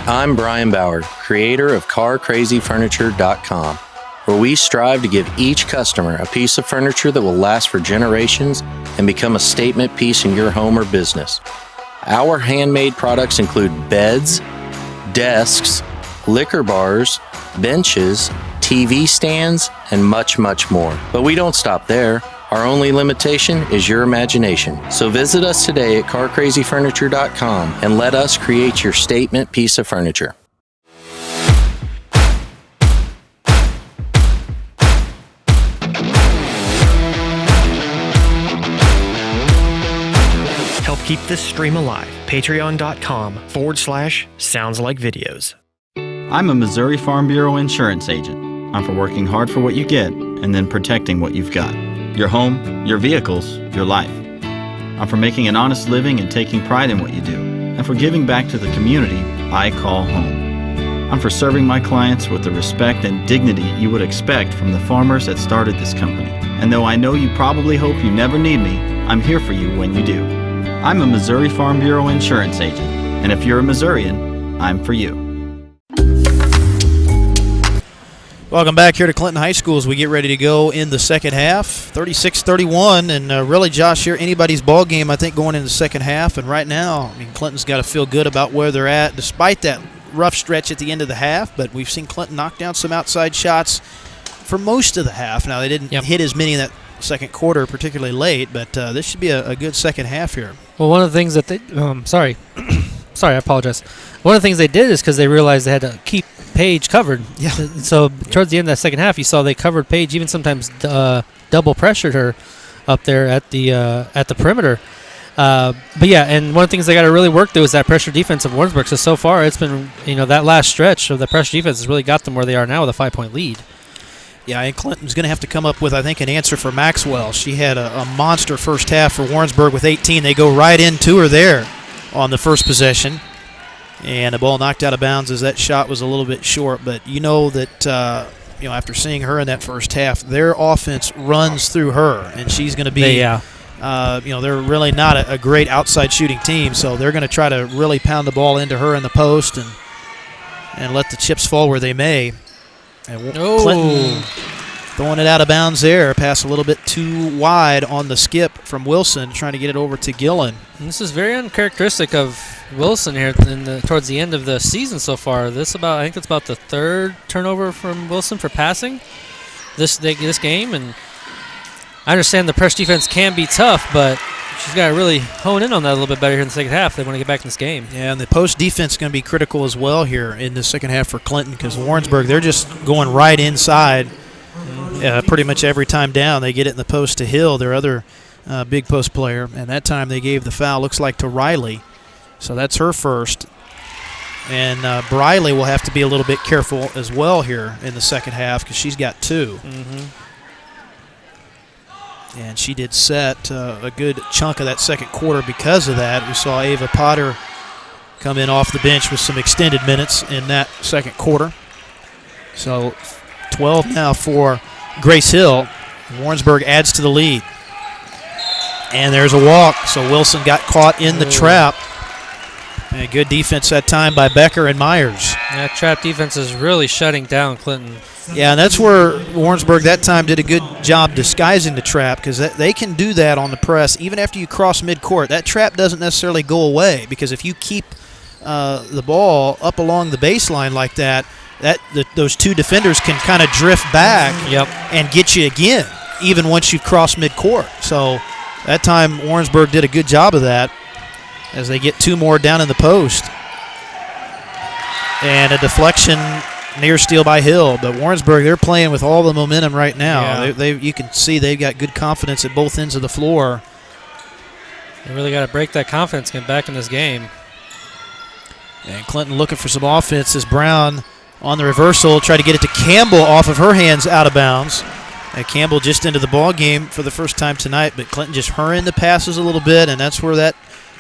Speaker 14: I'm Brian Bauer, creator of CarCrazyFurniture.com, where we strive to give each customer a piece of furniture that will last for generations and become a statement piece in your home or business. Our handmade products include beds, desks, liquor bars, benches, TV stands, and much, much more. But we don't stop there. Our only limitation is your imagination. So visit us today at CarCrazyFurniture.com and let us create your statement piece of furniture.
Speaker 1: Keep this stream alive. Patreon.com/SoundsLikeVideos.
Speaker 8: I'm a Missouri Farm Bureau insurance agent. I'm for working hard for what you get and then protecting what you've got. Your home, your vehicles, your life. I'm for making an honest living and taking pride in what you do, and for giving back to the community I call home. I'm for serving my clients with the respect and dignity you would expect from the farmers that started this company. And though I know you probably hope you never need me, I'm here for you when you do. I'm a Missouri Farm Bureau insurance agent, and if you're a Missourian, I'm for you.
Speaker 9: Welcome back here to Clinton High School as we get ready to go in the second half. 36-31, and really, Josh, here anybody's ball game, I think, going into the second half. And right now, I mean, Clinton's got to feel good about where they're at, despite that rough stretch at the end of the half. But we've seen Clinton knock down some outside shots for most of the half. Now, they didn't hit as many in that second quarter, particularly late, but this should be a good second half here.
Speaker 10: Well, one of the things that they sorry, I apologize. One of the things they did is because they realized they had to keep Paige covered.
Speaker 9: Yeah.
Speaker 10: So towards the end of that second half, you saw they covered Paige, even sometimes double pressured her up there at the perimeter. But yeah, and one of the things they got to really work through is that pressure defense of Warrensburg. So far it's been, that last stretch of the pressure defense has really got them where they are now with a 5-point lead.
Speaker 9: Yeah, and Clinton's going to have to come up with, I think, an answer for Maxwell. She had a monster first half for Warrensburg with 18. They go right into her there on the first possession. And the ball knocked out of bounds as that shot was a little bit short. But you know that, after seeing her in that first half, their offense runs through her. And she's going to be, they're really not a great outside shooting team. So they're going to try to really pound the ball into her in the post and let the chips fall where they may. And Clinton throwing it out of bounds there. Pass a little bit too wide on the skip from Wilson, trying to get it over to Gillen.
Speaker 10: And this is very uncharacteristic of Wilson here towards the end of the season so far. I think it's about the third turnover from Wilson for passing this game. And I understand the press defense can be tough, but she's got to really hone in on that a little bit better here in the second half. They want to get back in this game.
Speaker 9: Yeah, and the post defense is going to be critical as well here in the second half for Clinton, because Warrensburg, they're just going right inside pretty much every time down. They get it in the post to Hill, their other big post player, and that time they gave the foul, looks like, to Riley. So that's her first. And Briley will have to be a little bit careful as well here in the second half because she's got two. And she did set a good chunk of that second quarter because of that. We saw Ava Potter come in off the bench with some extended minutes in that second quarter. So 12 now for Grace Hill. Warrensburg adds to the lead. And there's a walk, so Wilson got caught in the trap. And good defense that time by Becker and Myers.
Speaker 10: That trap defense is really shutting down Clinton.
Speaker 9: Yeah, and that's where Warrensburg that time did a good job disguising the trap, because they can do that on the press even after you cross midcourt. That trap doesn't necessarily go away, because if you keep the ball up along the baseline like that, those two defenders can kind of drift back and get you again, even once you've crossed midcourt. So that time Warrensburg did a good job of that as they get two more down in the post. And a deflection near steal by Hill. But Warrensburg, they're playing with all the momentum right now.
Speaker 10: Yeah.
Speaker 9: You can see they've got good confidence at both ends of the floor.
Speaker 10: They really got to break that confidence, get back in this game.
Speaker 9: And Clinton looking for some offense as Brown on the reversal, try to get it to Campbell off of her hands out of bounds. And Campbell just into the ball game for the first time tonight, but Clinton just hurrying the passes a little bit, and that's where that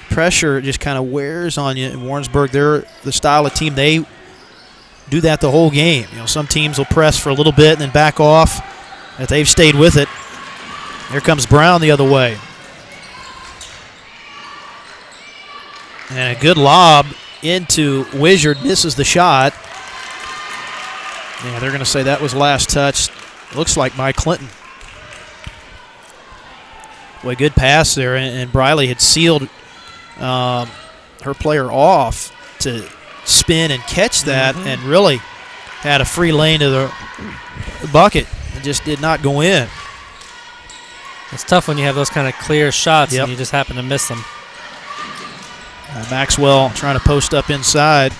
Speaker 9: pressure just kind of wears on you. And Warrensburg, they're the style of team, they do that the whole game. Some teams will press for a little bit and then back off, but they've stayed with it. Here comes Brown the other way. And a good lob into Wizard, misses the shot. Yeah, they're going to say that was last touch. Looks like by Clinton. Boy, good pass there, and Briley had sealed her player off to spin and catch that, and really had a free lane to the bucket. It just did not go in.
Speaker 10: It's tough when you have those kind of clear shots and you just happen to miss them.
Speaker 9: Maxwell trying to post up inside.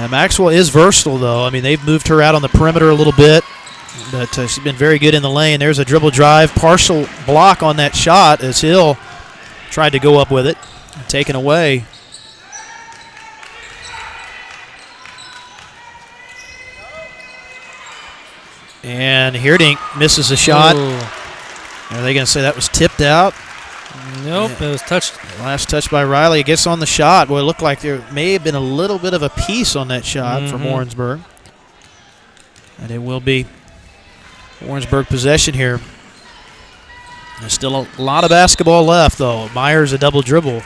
Speaker 9: Maxwell is versatile, though. I mean, they've moved her out on the perimeter a little bit, But she's been very good in the lane. There's a dribble drive, partial block on that shot as Hill tried to go up with it. Taken away. And Hierdink misses a shot.
Speaker 10: Ooh.
Speaker 9: Are they going to say that was tipped out?
Speaker 10: Nope, it was touched.
Speaker 9: Last touch by Riley. It gets on the shot. Well, it looked like there may have been a little bit of a piece on that shot from Warrensburg. And it will be Warrensburg possession here. There's still a lot of basketball left, though. Myers a double dribble.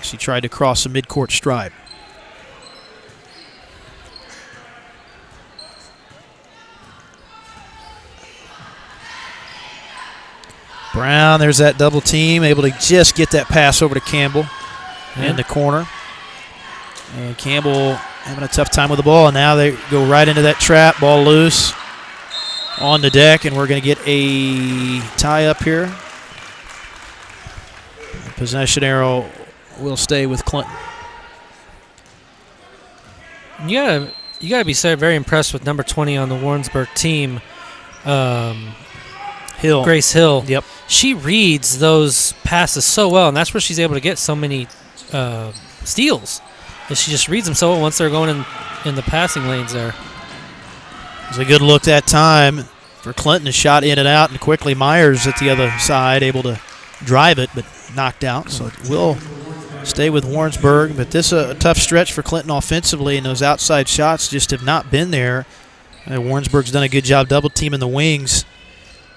Speaker 9: She tried to cross the midcourt stripe. Brown, there's that double team, able to just get that pass over to Campbell in the corner. And Campbell having a tough time with the ball, and now they go right into that trap, ball loose on the deck, and we're going to get a tie up here. The possession arrow will stay with Clinton.
Speaker 10: You gotta be very impressed with number 20 on the Warrensburg team.
Speaker 9: Hill.
Speaker 10: Grace Hill.
Speaker 9: Yep.
Speaker 10: She reads those passes so well, and that's where she's able to get so many steals. And she just reads them so well once they're going in the passing lanes there.
Speaker 9: It was a good look that time for Clinton. A shot in and out, and quickly Myers at the other side able to drive it, but knocked out. So it will stay with Warrensburg. But this is a tough stretch for Clinton offensively, and those outside shots just have not been there. Warrensburg's done a good job double teaming the wings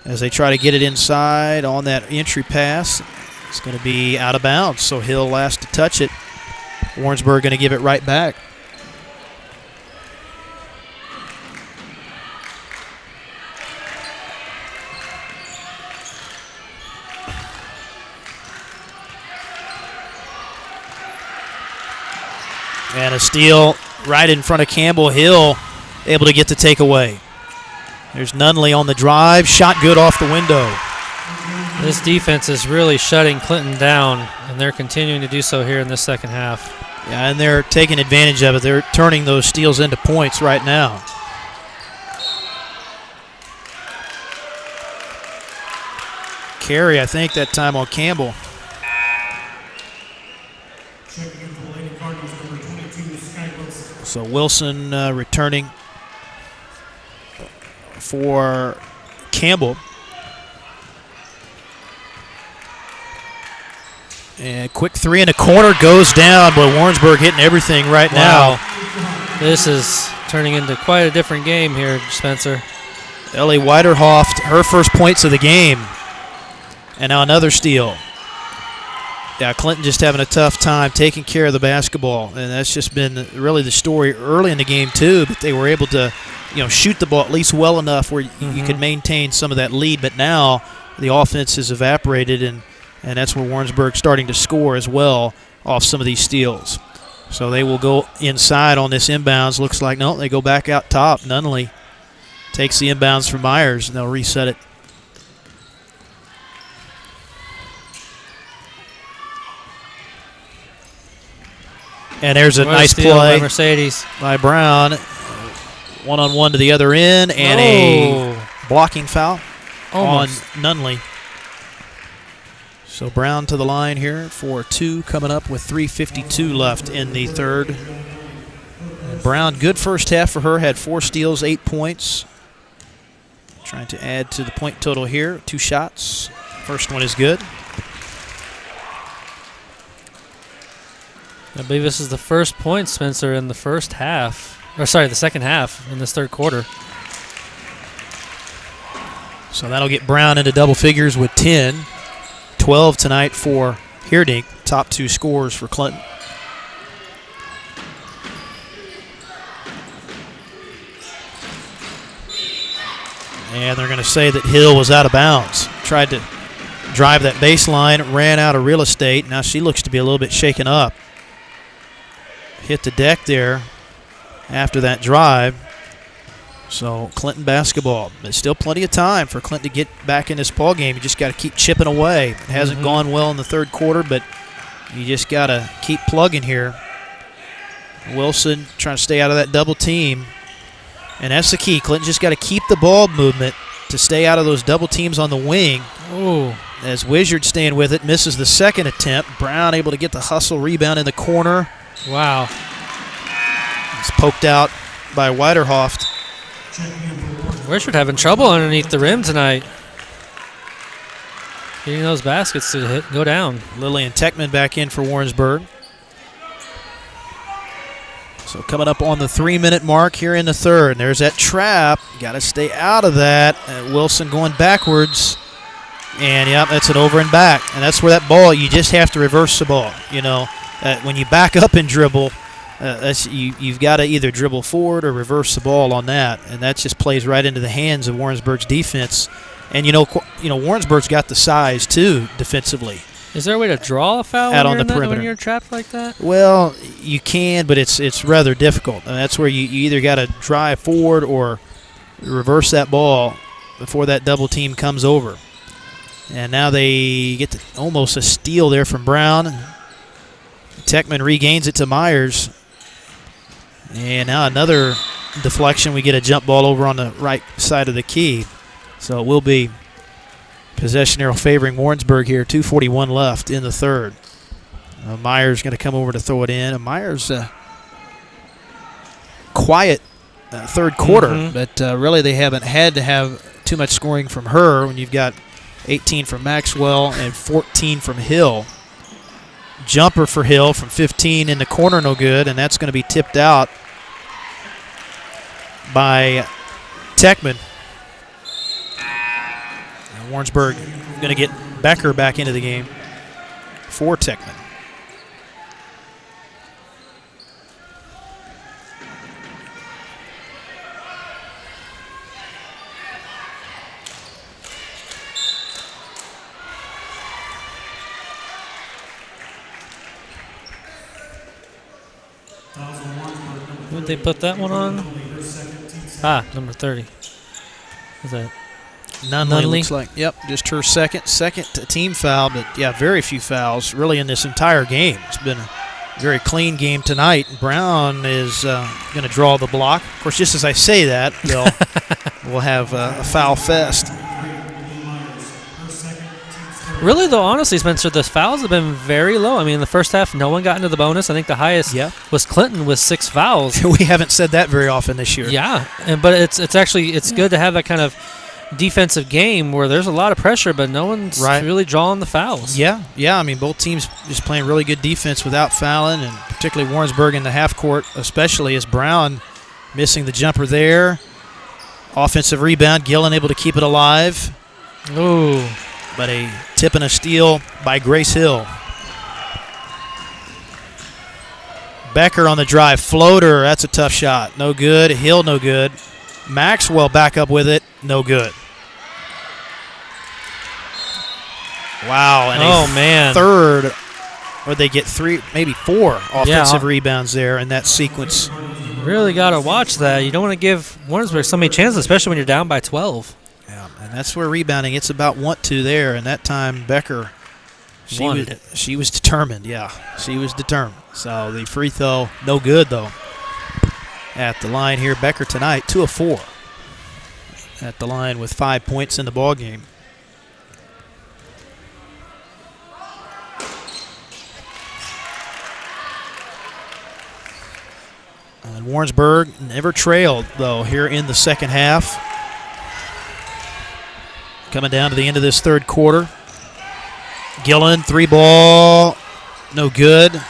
Speaker 9: as they try to get it inside on that entry pass. It's going to be out of bounds, so Hill last to touch it. Warrensburg going to give it right back. And a steal right in front of Campbell. Hill able to get the takeaway. There's Nunley on the drive. Shot good off the window.
Speaker 10: This defense is really shutting Clinton down, and they're continuing to do so here in the second half.
Speaker 9: Yeah, and they're taking advantage of it. They're turning those steals into points right now. Carry, I think, that time on Campbell. So Wilson returning for Campbell. And quick three in the corner goes down, but Warrensburg hitting everything right now.
Speaker 10: This is turning into quite a different game here, Spencer.
Speaker 9: Ellie Weiderhoft, her first points of the game. And now another steal. Yeah, Clinton just having a tough time taking care of the basketball, and that's just been really the story early in the game too. But they were able to, shoot the ball at least well enough where you could maintain some of that lead. But now the offense has evaporated, and that's where Warrensburg's starting to score as well off some of these steals. So they will go inside on this inbounds. Looks like no, they go back out top. Nunley takes the inbounds from Myers, and they'll reset it. And there's a nice play
Speaker 10: by Mercedes.
Speaker 9: By Brown. One-on-one to the other end, and a blocking foul on Nunley. So Brown to the line here for two, coming up with 3:52 left in the third. And Brown, good first half for her, had 4 steals, 8 points. Trying to add to the point total here, 2 shots. First one is good.
Speaker 10: I believe this is the first point, Spencer, in the first half. Or sorry, the second half in this third quarter.
Speaker 9: So that'll get Brown into double figures with 10. 12 tonight for Hierdink, top 2 scorers for Clinton. And they're going to say that Hill was out of bounds. Tried to drive that baseline, ran out of real estate. Now she looks to be a little bit shaken up. Hit the deck there after that drive. So Clinton basketball. There's still plenty of time for Clinton to get back in this ball game. You just got to keep chipping away. It hasn't gone well in the third quarter, but you just got to keep plugging here. Wilson trying to stay out of that double team. And that's the key. Clinton just got to keep the ball movement to stay out of those double teams on the wing.
Speaker 10: Ooh.
Speaker 9: As Wizard staying with it, misses the second attempt. Brown able to get the hustle rebound in the corner.
Speaker 10: Wow.
Speaker 9: It's poked out by Weiderhoft.
Speaker 10: Wishart having trouble underneath the rim tonight. Getting those baskets to go down.
Speaker 9: Lillian Techman back in for Warrensburg. So coming up on the 3-minute mark here in the third. And there's that trap. Got to stay out of that. Wilson going backwards. And, yeah, that's an over and back. And that's where that ball, you just have to reverse the ball. You know, when you back up and dribble, you've got to either dribble forward or reverse the ball on that. And that just plays right into the hands of Warrensburg's defense. And, you know, Warrensburg's got the size, too, defensively.
Speaker 10: Is there a way to draw a foul
Speaker 9: out on the perimeter
Speaker 10: when you're trapped like that?
Speaker 9: Well, you can, but it's rather difficult. And that's where you either got to drive forward or reverse that ball before that double team comes over. And now they get almost a steal there from Brown. Techman regains it to Myers. And now another deflection. We get a jump ball over on the right side of the key. So it will be possession arrow favoring Warrensburg here. 2:41 left in the third. Myers going to come over to throw it in. And Myers, quiet third quarter, but really they haven't had to have too much scoring from her when you've got 18 from Maxwell and 14 from Hill. Jumper for Hill from 15 in the corner, no good, and that's going to be tipped out by Techman. And Warrensburg going to get Becker back into the game for Techman.
Speaker 10: Would they put that one on? Number 30. Is that
Speaker 9: Nunley looks like, yep, just her second team foul, but yeah, very few fouls really in this entire game. It's been a very clean game tonight. Brown is going to draw the block. Of course, just as I say that, we'll have a foul fest.
Speaker 10: Really, though, honestly, Spencer, the fouls have been very low. I mean, in the first half, no one got into the bonus. I think the highest was Clinton with 6 fouls.
Speaker 9: We haven't said that very often this year.
Speaker 10: Yeah, but it's good to have that kind of defensive game where there's a lot of pressure, but no one's really drawing the fouls.
Speaker 9: Yeah. I mean, both teams just playing really good defense without fouling, and particularly Warrensburg in the half court, especially as Brown missing the jumper there. Offensive rebound, Gillen able to keep it alive.
Speaker 10: Ooh.
Speaker 9: But a tip and a steal by Grace Hill. Becker on the drive. Floater, that's a tough shot. No good. Hill, no good. Maxwell back up with it. No good. Wow. And third, or they get 3, maybe 4 offensive rebounds there in that sequence.
Speaker 10: Really got to watch that. You don't want to give Warrensburg so many chances, especially when you're down by 12.
Speaker 9: Yeah, and that's where rebounding, it's about want to there. And that time, Becker, she was determined. Yeah, she was determined. So the free throw, no good, though. At the line here, Becker tonight, 2 of 4. At the line with 5 points in the ball game. And Warrensburg never trailed, though, here in the second half. Coming down to the end of this third quarter. Gillen, 3-ball, no good.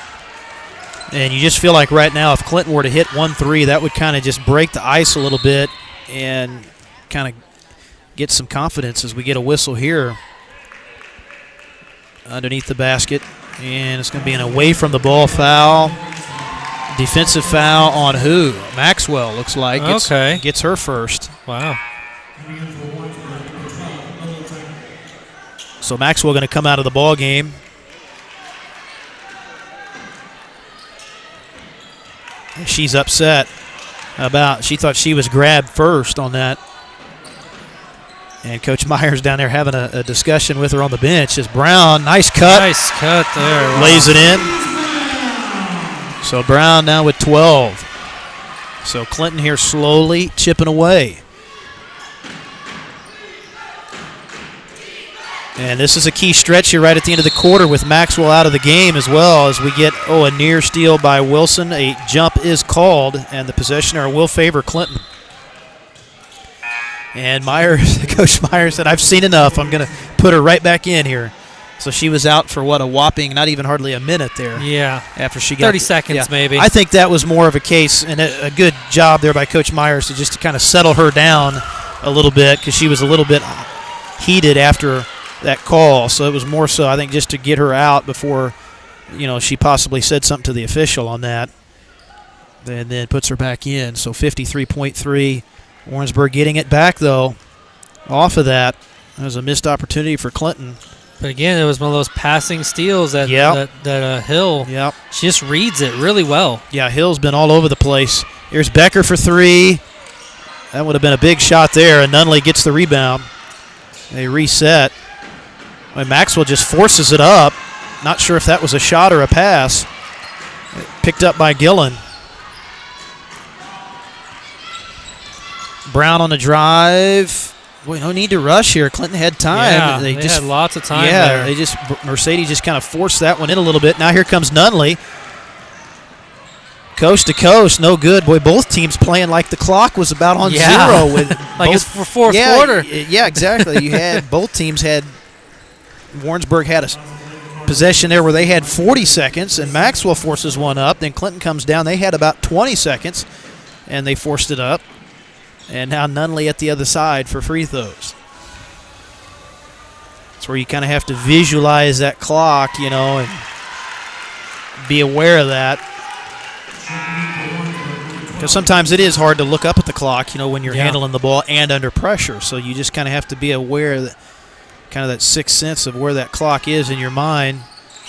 Speaker 9: And you just feel like right now if Clinton were to hit 1-3, that would kind of just break the ice a little bit and kind of get some confidence as we get a whistle here underneath the basket. And it's going to be an away from the ball foul. Defensive foul on who? Maxwell, looks like. Gets her first.
Speaker 10: Wow.
Speaker 9: So Maxwell going to come out of the ball game. She's upset about, she thought she was grabbed first on that. And Coach Myers down there having a discussion with her on the bench. As Brown, nice cut.
Speaker 10: Nice cut there.
Speaker 9: Lays it in. So Brown now with 12. So Clinton here slowly chipping away. And this is a key stretch here right at the end of the quarter with Maxwell out of the game as well as we get, a near steal by Wilson. A jump is called, and the possessioner will favor Clinton. And Coach Myers said, I've seen enough. I'm going to put her right back in here. So she was out for, a whopping, not even hardly a minute there.
Speaker 10: Yeah.
Speaker 9: After she got
Speaker 10: 30 seconds maybe.
Speaker 9: I think that was more of a case, and a good job there by Coach Myers to kind of settle her down a little bit because she was a little bit heated after that call. So it was more so, I think, just to get her out before, she possibly said something to the official on that. And then puts her back in. So 53.3. Warrensburg getting it back, though, off of that. That was a missed opportunity for Clinton.
Speaker 10: But again, it was one of those passing steals that Hill, she just reads it really well.
Speaker 9: Yeah, Hill's been all over the place. Here's Becker for three. That would have been a big shot there, and Nunley gets the rebound. They reset. And Maxwell just forces it up. Not sure if that was a shot or a pass. Picked up by Gillen. Brown on the drive. Boy, no need to rush here. Clinton had time.
Speaker 10: Yeah, they had lots of time there.
Speaker 9: Mercedes just kind of forced that one in a little bit. Now here comes Nunley. Coast to coast, no good. Boy, both teams playing like the clock was about on zero. With
Speaker 10: like it's for fourth quarter.
Speaker 9: Yeah, exactly. Both teams had, Warrensburg had a possession there where they had 40 seconds, and Maxwell forces one up. Then Clinton comes down. They had about 20 seconds, and they forced it up. And now Nunley at the other side for free throws. That's where you kind of have to visualize that clock, and be aware of that. Because sometimes it is hard to look up at the clock, when you're handling the ball and under pressure. So you just kind of have to be aware that kind of that sixth sense of where that clock is in your mind.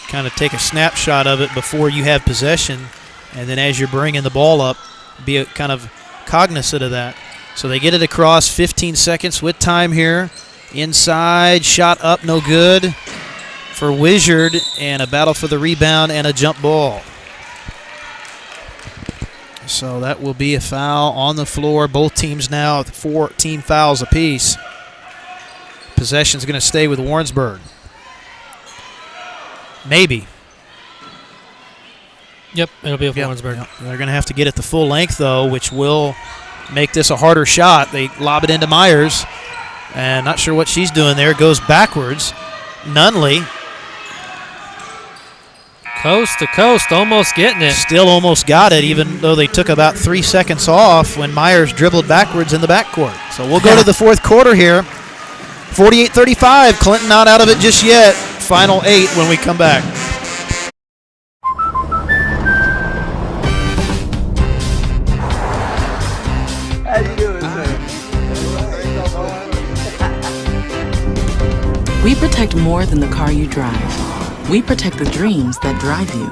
Speaker 9: Kind of take a snapshot of it before you have possession. And then as you're bringing the ball up, be kind of cognizant of that. So they get it across, 15 seconds with time here. Inside, shot up, no good for Wizard, and a battle for the rebound and a jump ball. So that will be a foul on the floor. Both teams now with 4 team fouls apiece. Possession's going to stay with Warrensburg. Maybe.
Speaker 10: Yep, it'll be with Warrensburg.
Speaker 9: Yep. They're going to have to get it the full length, though, which will make this a harder shot. They lob it into Myers, and not sure what she's doing there. Goes backwards. Nunley.
Speaker 10: Coast to coast, almost getting it.
Speaker 9: Still almost got it, even though they took about 3 seconds off when Myers dribbled backwards in the backcourt. So we'll go to the fourth quarter here. 48-35. Clinton not out of it just yet. Final 8 when we come back.
Speaker 12: We protect more than the car you drive. We protect the dreams that drive you.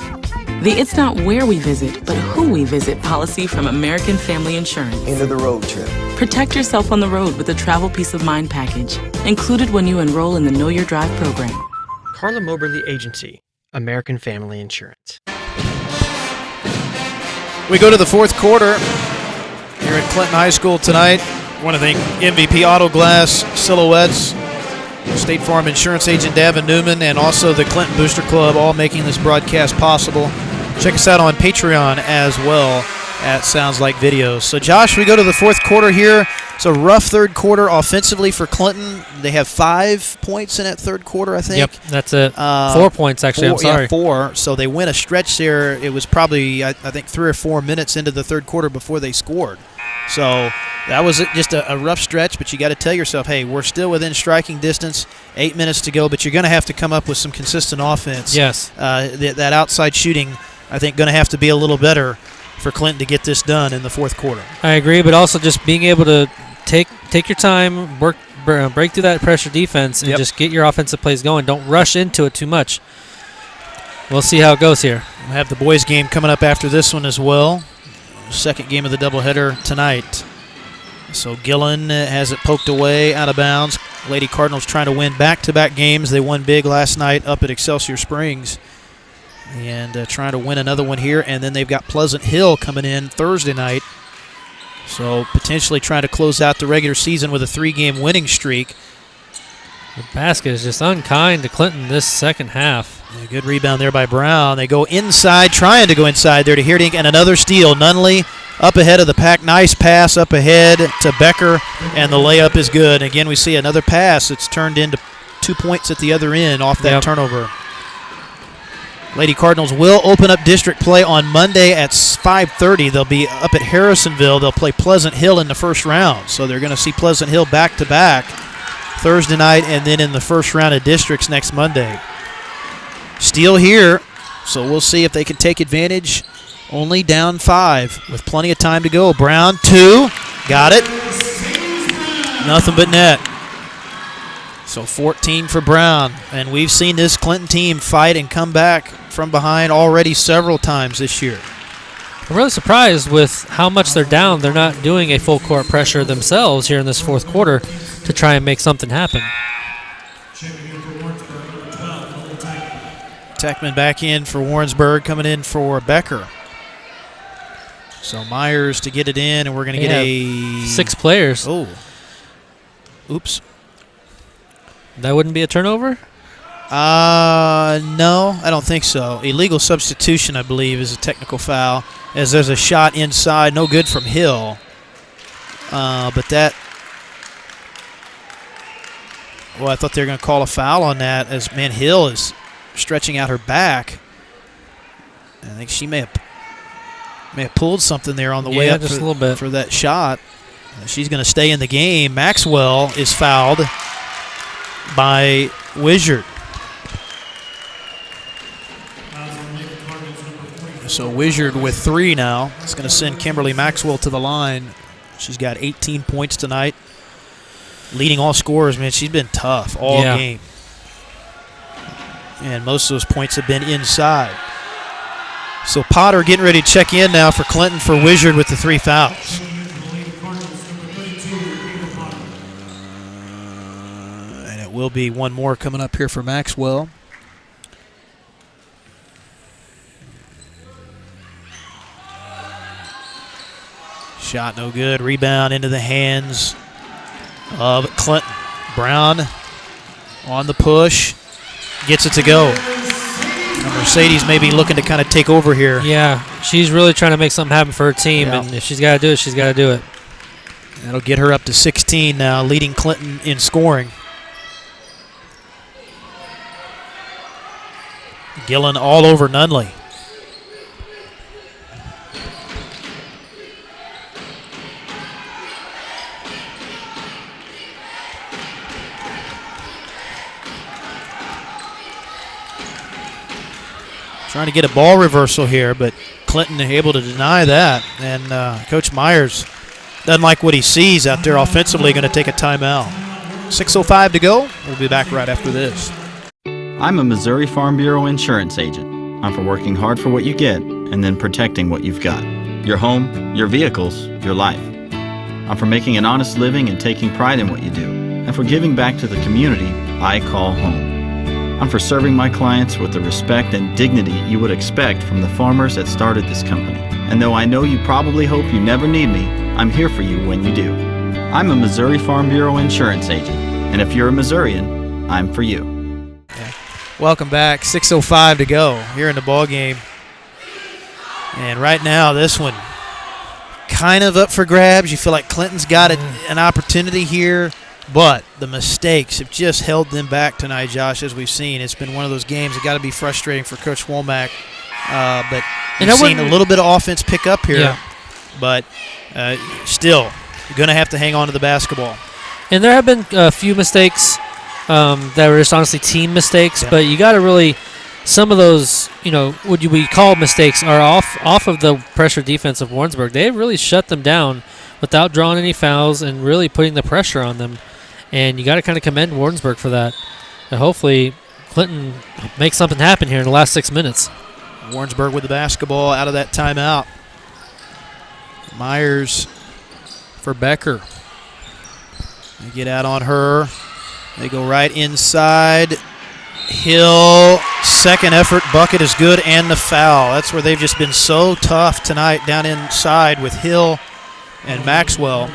Speaker 12: The It's Not Where We Visit, but Who We Visit policy from American Family Insurance.
Speaker 11: End of the road trip.
Speaker 12: Protect yourself on the road with the Travel Peace of Mind package, included when you enroll in the Know Your Drive program.
Speaker 1: Carla Moberly Agency, American Family Insurance.
Speaker 9: We go to the fourth quarter here at Clinton High School tonight. Want to thank MVP Auto Glass, Silhouettes, State Farm Insurance Agent Davin Newman, and also the Clinton Booster Club, all making this broadcast possible. Check us out on Patreon as well at Sounds Like Videos. So, Josh, we go to the fourth quarter here. It's a rough third quarter offensively for Clinton. They have 5 points in that third quarter, I think.
Speaker 10: Yep, that's it. 4 points, actually. I'm sorry.
Speaker 9: Yeah, 4. So they win a stretch there. It was probably, I think, 3 or 4 minutes into the third quarter before they scored. So that was just a rough stretch, but you got to tell yourself, hey, we're still within striking distance, 8 minutes to go, but you're going to have to come up with some consistent offense.
Speaker 10: Yes.
Speaker 9: That outside shooting, I think, going to have to be a little better for Clinton to get this done in the fourth quarter.
Speaker 10: I agree, but also just being able to take your time, break through that pressure defense, and just get your offensive plays going. Don't rush into it too much. We'll see how it goes here.
Speaker 9: We'll have the boys' game coming up after this one as well. Second game of the doubleheader tonight. So Gillen has it poked away out of bounds. Lady Cardinals trying to win back-to-back games. They won big last night up at Excelsior Springs. And trying to win another one here. And then they've got Pleasant Hill coming in Thursday night So potentially trying to close out the regular season with a 3-game winning streak.
Speaker 10: The basket is just unkind to Clinton this second half.
Speaker 9: A good rebound there by Brown. They go inside, trying to go inside there to Hierdink, and another steal. Nunley up ahead of the pack. Nice pass up ahead to Becker, and the layup is good. Again, we see another pass. It's turned into 2 points at the other end off that turnover. Lady Cardinals will open up district play on Monday at 5:30. They'll be up at Harrisonville. They'll play Pleasant Hill in the first round. So they're going to see Pleasant Hill back-to-back Thursday night and then in the first round of districts next Monday. Steal here, so we'll see if they can take advantage. Only down 5 with plenty of time to go. Brown, 2. Got it. Nothing but net. So 14 for Brown. And we've seen this Clinton team fight and come back from behind already several times this year.
Speaker 10: I'm really surprised with how much they're down. They're not doing a full court pressure themselves here in this fourth quarter to try and make something happen.
Speaker 9: Techman back in for Warrensburg, coming in for Becker. So Myers to get it in, and we're going to get a
Speaker 10: 6 players.
Speaker 9: Oh. Oops.
Speaker 10: That wouldn't be a turnover?
Speaker 9: No, I don't think so. Illegal substitution, I believe, is a technical foul, as there's a shot inside, no good from Hill. But that, well, I thought they were going to call a foul on that, as, man, Hill is stretching out her back. I think she may have pulled something there on the way up
Speaker 10: just a little bit
Speaker 9: for that shot. She's going to stay in the game. Maxwell is fouled by Wizard. So Wizard with 3 now. It's going to send Kimberly Maxwell to the line. She's got 18 points tonight. Leading all scorers, man. She's been tough all game. And most of those points have been inside. So Potter getting ready to check in now for Clinton for Wizard with the 3 fouls. And it will be one more coming up here for Maxwell. Shot no good. Rebound into the hands of Clinton. Brown on the push. Gets it to go. Now Mercedes may be looking to kind of take over here.
Speaker 10: Yeah, she's really trying to make something happen for her team, and if she's got to do it, she's got to do it.
Speaker 9: That'll get her up to 16 now, leading Clinton in scoring. Gillen all over Nunley. Trying to get a ball reversal here, but Clinton able to deny that. And Coach Myers doesn't like what he sees out there offensively, going to take a timeout. 6:05 to go. We'll be back right after this.
Speaker 8: I'm a Missouri Farm Bureau insurance agent. I'm for working hard for what you get and then protecting what you've got. Your home, your vehicles, your life. I'm for making an honest living and taking pride in what you do, and for giving back to the community I call home. I'm for serving my clients with the respect and dignity you would expect from the farmers that started this company. And though I know you probably hope you never need me, I'm here for you when you do. I'm a Missouri Farm Bureau insurance agent, and if you're a Missourian, I'm for you.
Speaker 9: Welcome back. 6:05 to go here in the ball game. And right now, this one kind of up for grabs. You feel like Clinton's got an opportunity here. But the mistakes have just held them back tonight, Josh, as we've seen. It's been one of those games that got to be frustrating for Coach Womack. But we've seen a little bit of offense pick up here. Yeah. But still, you're going to have to hang on to the basketball.
Speaker 10: And there have been a few mistakes that were just honestly team mistakes. Yeah. But you got to really – some of those, what we call mistakes are off of the pressure defense of Warrensburg. They really shut them down without drawing any fouls and really putting the pressure on them. And you got to kind of commend Warrensburg for that. And hopefully Clinton makes something happen here in the last 6 minutes.
Speaker 9: Warrensburg with the basketball out of that timeout. Myers for Becker. They get out on her. They go right inside. Hill, second effort bucket is good, and the foul. That's where they've just been so tough tonight down inside with Hill and Maxwell.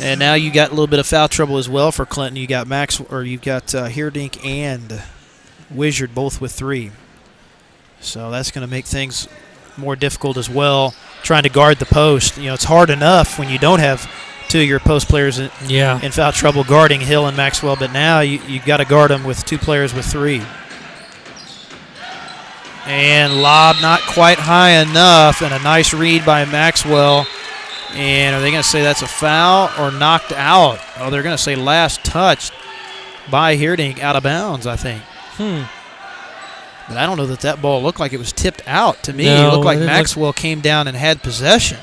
Speaker 9: And now you got a little bit of foul trouble as well for Clinton. You got Heerdink and Wizard both with 3. So that's going to make things more difficult as well, trying to guard the post. You know, it's hard enough when you don't have 2 of your post players in foul trouble guarding Hill and Maxwell, but now you've got to guard them with 2 players with 3. And lob not quite high enough, and a nice read by Maxwell. And are they going to say that's a foul or knocked out? Oh, they're going to say last touch by Heerdink, out of bounds, I think. But I don't know that ball looked like it was tipped out to me.
Speaker 10: No,
Speaker 9: it looked like Maxwell came down and had possession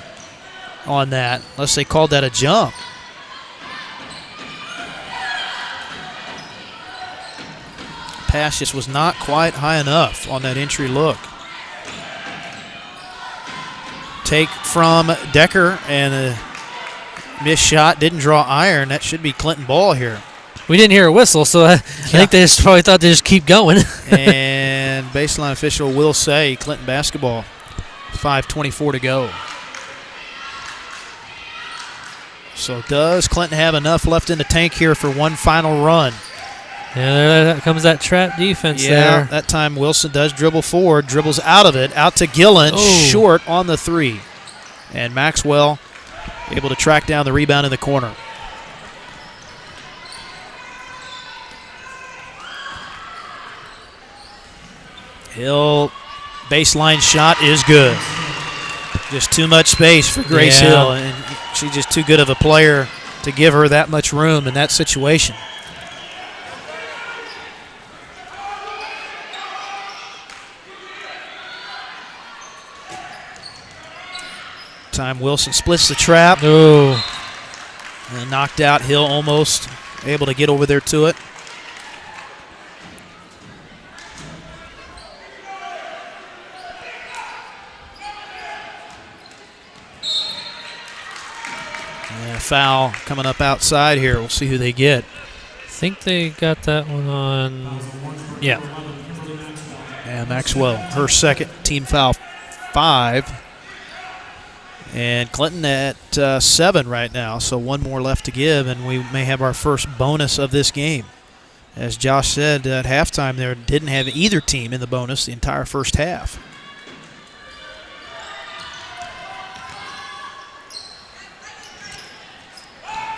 Speaker 9: on that, unless they called that a jump. Pass just was not quite high enough on that entry look. Take from Decker, and a missed shot, didn't draw iron. That should be Clinton ball here.
Speaker 10: We didn't hear a whistle, so I think they just probably thought they'd just keep going.
Speaker 9: And baseline official will say Clinton basketball. 5:24 to go. So does Clinton have enough left in the tank here for one final run?
Speaker 10: Yeah, there comes that trap defense there.
Speaker 9: Yeah, that time Wilson does dribble forward, dribbles out of it, out to Gillen, short on the 3. And Maxwell able to track down the rebound in the corner. Hill, baseline shot is good. Just too much space for Grace Hill, and she's just too good of a player to give her that much room in that situation. Time Wilson splits the trap.
Speaker 10: And
Speaker 9: knocked out. Hill almost able to get over there to it. And a foul coming up outside here. We'll see who they get.
Speaker 10: I think they got that one on.
Speaker 9: Yeah. And Maxwell, her second, team foul 5. And Clinton at 7 right now, so one more left to give, and we may have our first bonus of this game. As Josh said at halftime, there didn't have either team in the bonus the entire first half.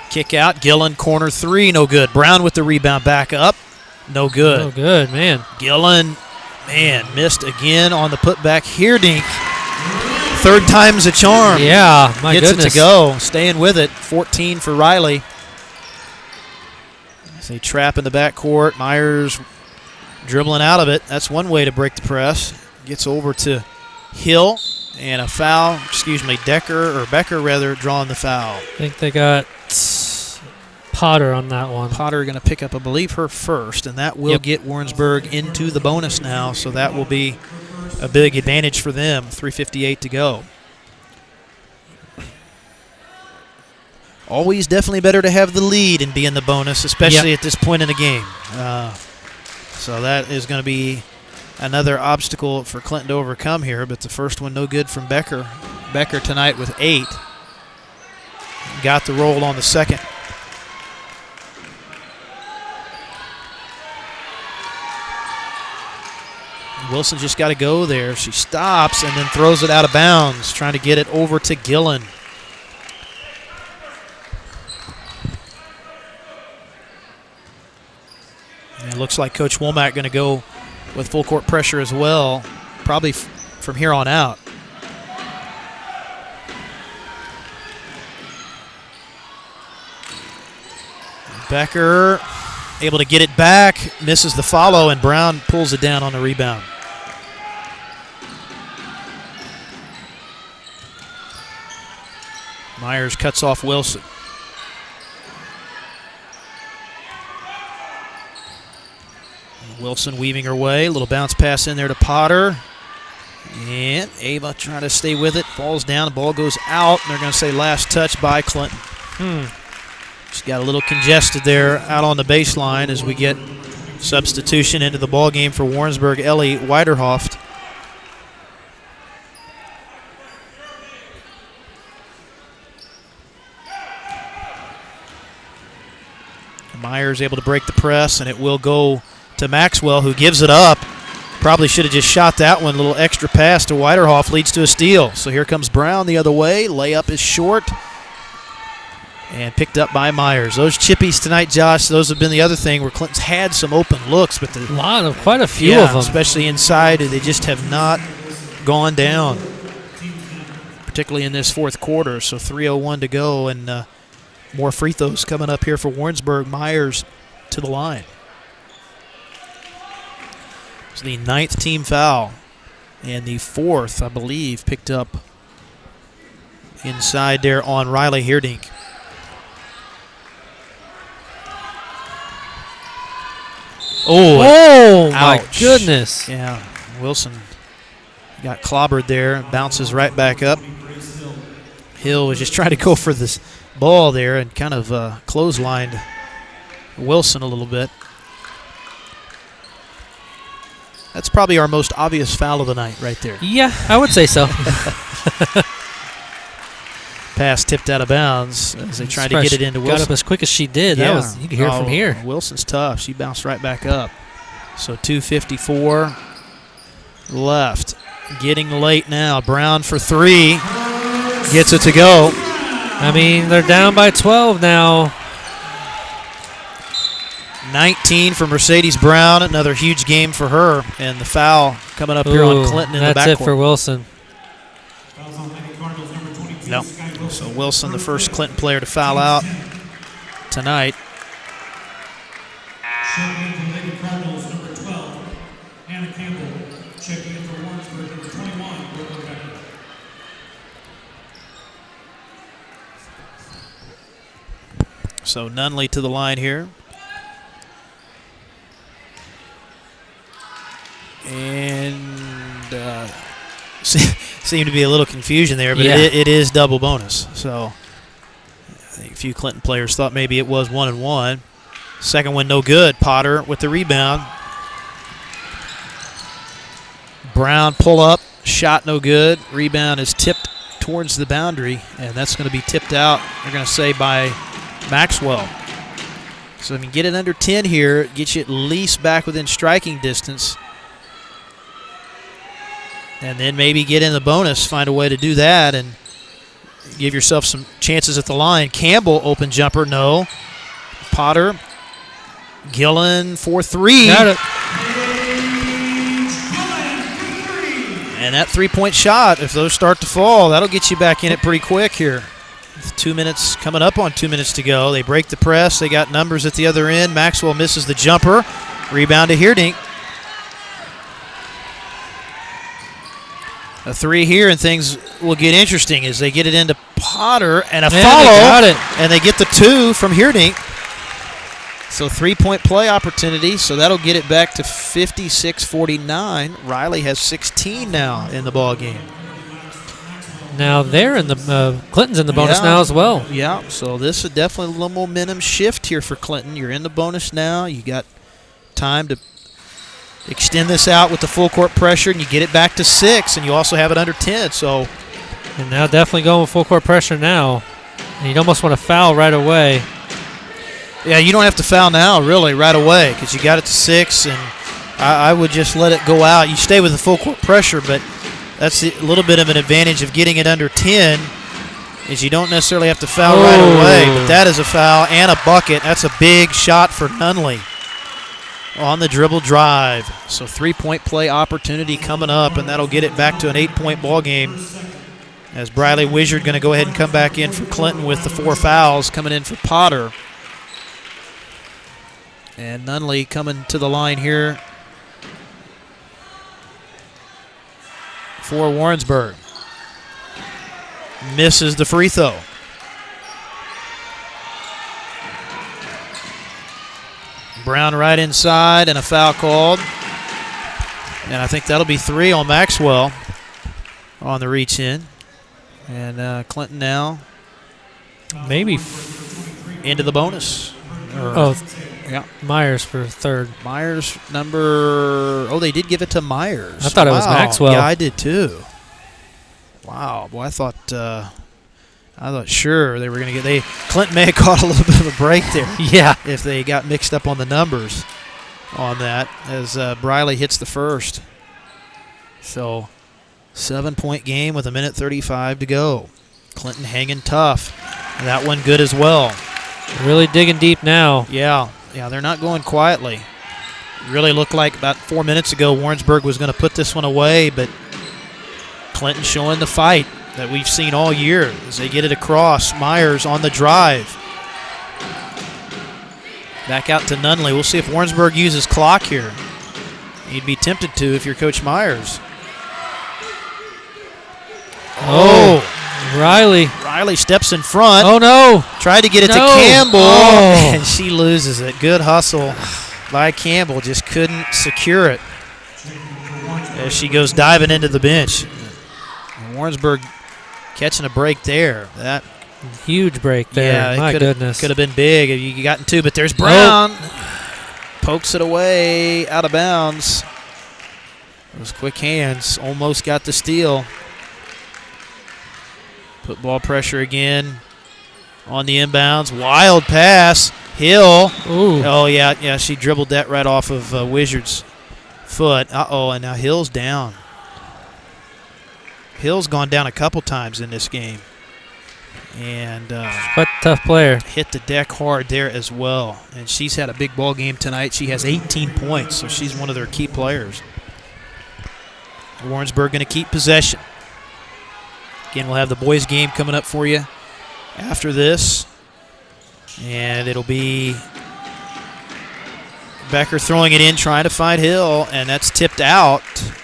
Speaker 9: Kick out, Gillen, corner 3, no good. Brown with the rebound, back up, no good.
Speaker 10: No good, man.
Speaker 9: Gillen, missed again on the putback. Heerdink. 3rd time's a charm.
Speaker 10: Yeah, my
Speaker 9: goodness.
Speaker 10: goodness.
Speaker 9: Gets it to go. Staying with it. 14 for Riley. As a trap in the backcourt. Myers dribbling out of it. That's one way to break the press. Gets over to Hill. And a foul. Becker drawing the foul.
Speaker 10: I think they got Potter on that one.
Speaker 9: Potter going to pick up, I believe, her first. And that will get Warrensburg into the bonus now. So that will be a big advantage for them. 3:58 to go. Always definitely better to have the lead and be in the bonus, especially at this point in the game. So that is going to be another obstacle for Clinton to overcome here, but the first one no good from Becker. Becker tonight with 8. Got the roll on the second. Wilson just got to go there. She stops and then throws it out of bounds, trying to get it over to Gillen. And it looks like Coach Womack going to go with full court pressure as well, probably from here on out. Becker able to get it back, misses the follow, and Brown pulls it down on the rebound. Myers cuts off Wilson. Wilson weaving her way. A little bounce pass in there to Potter. And Ava trying to stay with it. Falls down. The ball goes out. And they're going to say last touch by Clinton. Just got a little congested there out on the baseline as we get substitution into the ball game for Warrensburg. Ellie Weiderhoft. Myers able to break the press, and it will go to Maxwell, who gives it up. Probably should have just shot that one. A little extra pass to Weiderhoff leads to a steal. So here comes Brown the other way. Layup is short and picked up by Myers. Those chippies tonight, Josh, those have been the other thing where Clinton's had some open looks. But
Speaker 10: quite a few of them.
Speaker 9: Especially inside, they just have not gone down, particularly in this fourth quarter. So 3:01 to go, and more free throws coming up here for Warrensburg. Myers to the line. It's the 9th team foul, and the 4th, I believe, picked up inside there on Riley Heerdink.
Speaker 10: Oh my
Speaker 9: ouch.
Speaker 10: goodness.
Speaker 9: Yeah, Wilson got clobbered there, bounces right back up. Hill was just trying to go for this ball there and kind of clotheslined Wilson a little bit. That's probably our most obvious foul of the night right there.
Speaker 10: Yeah, I would say so.
Speaker 9: Pass tipped out of bounds as they tried to get it into Wilson.
Speaker 10: Got up as quick as she did.
Speaker 9: Yeah.
Speaker 10: That was, you could hear it from here.
Speaker 9: Wilson's tough. She bounced right back up. So 2:54 left. Getting late now. Brown for 3. Gets it to go.
Speaker 10: I mean, they're down by 12 now.
Speaker 9: 19 for Mercedes Brown. Another huge game for her. And the foul coming up here on Clinton in the backcourt.
Speaker 10: That's it for Wilson.
Speaker 9: No. So Wilson, the first Clinton player to foul out tonight. So Nunley to the line here. And seemed to be a little confusion there, but it is double bonus. So I think a few Clinton players thought maybe it was 1-1. Second one no good. Potter with the rebound. Brown pull up, shot no good. Rebound is tipped towards the boundary, and that's going to be tipped out, they're going to say, by Maxwell. So if you get it under 10 here, it gets you at least back within striking distance. And then maybe get in the bonus, find a way to do that, and give yourself some chances at the line. Campbell, open jumper, no. Potter, Gillen for 3.
Speaker 10: Got it.
Speaker 9: And that three-point shot, if those start to fall, that'll get you back in it pretty quick here. With 2 minutes, coming up on 2 minutes to go. They break the press. They got numbers at the other end. Maxwell misses the jumper. Rebound to Heerdink. A 3 here, and things will get interesting as they get it into Potter, and a follow.
Speaker 10: They got it.
Speaker 9: And they get the 2 from Heerdink. So 3-point play opportunity, so that'll get it back to 56-49. Riley has 16 now in the ball game.
Speaker 10: Now they're in the Clinton's in the bonus now as well.
Speaker 9: Yeah, so this is definitely a little momentum shift here for Clinton. You're in the bonus now. You got time to extend this out with the full court pressure, and you get it back to 6, and you also have it under 10. So,
Speaker 10: and now definitely going with full court pressure now. And you'd almost want to foul right away.
Speaker 9: Yeah, you don't have to foul now, really, right away, because you got it to 6, and I would just let it go out. You stay with the full court pressure, but that's a little bit of an advantage of getting it under 10, is you don't necessarily have to foul right away. But that is a foul and a bucket. That's a big shot for Nunley on the dribble drive. So 3-point play opportunity coming up, and that'll get it back to an 8-point ball game. As Briley Wizard going to go ahead and come back in for Clinton with the 4 fouls coming in for Potter. And Nunley coming to the line here for Warrensburg. Misses the free throw. Brown right inside, and a foul called. And I think that'll be 3 on Maxwell on the reach in. And Clinton now
Speaker 10: maybe
Speaker 9: into the bonus.
Speaker 10: Yeah, Myers for 3rd.
Speaker 9: Myers number, they did give it to Myers.
Speaker 10: I thought it was Maxwell.
Speaker 9: Yeah, I did too. Wow, boy, I thought I thought sure they were going to get Clinton may have caught a little bit of a break there.
Speaker 10: Yeah.
Speaker 9: If they got mixed up on the numbers on that as Briley hits the first. So 7-point game with 1:35 to go. Clinton hanging tough. And that one good as well.
Speaker 10: Really digging deep now.
Speaker 9: Yeah, they're not going quietly. Really looked like about 4 minutes ago Warrensburg was going to put this one away, but Clinton showing the fight that we've seen all year as they get it across. Myers on the drive. Back out to Nunley. We'll see if Warrensburg uses clock here. You'd be tempted to if you're Coach Myers.
Speaker 10: Oh, Riley.
Speaker 9: Riley steps in front.
Speaker 10: Oh, no.
Speaker 9: Tried to get it to Campbell, and she loses it. Good hustle by Campbell. Just couldn't secure it as she goes diving into the bench. And Warrensburg catching a break there. That
Speaker 10: huge break there.
Speaker 9: Yeah,
Speaker 10: my goodness.
Speaker 9: Could have been big if you gotten two, but there's Brown. Pokes it away out of bounds. Those quick hands almost got the steal. Put ball pressure again on the inbounds. Wild pass. Hill.
Speaker 10: Ooh.
Speaker 9: Oh, yeah, she dribbled that right off of Wizard's foot. Uh-oh, and now Hill's down. Hill's gone down a couple times in this game. And
Speaker 10: what a tough player.
Speaker 9: Hit the deck hard there as well. And she's had a big ball game tonight. She has 18 points, so she's one of their key players. Warrensburg going to keep possession. Again, we'll have the boys' game coming up for you after this. And it'll be Becker throwing it in, trying to find Hill, and that's tipped out.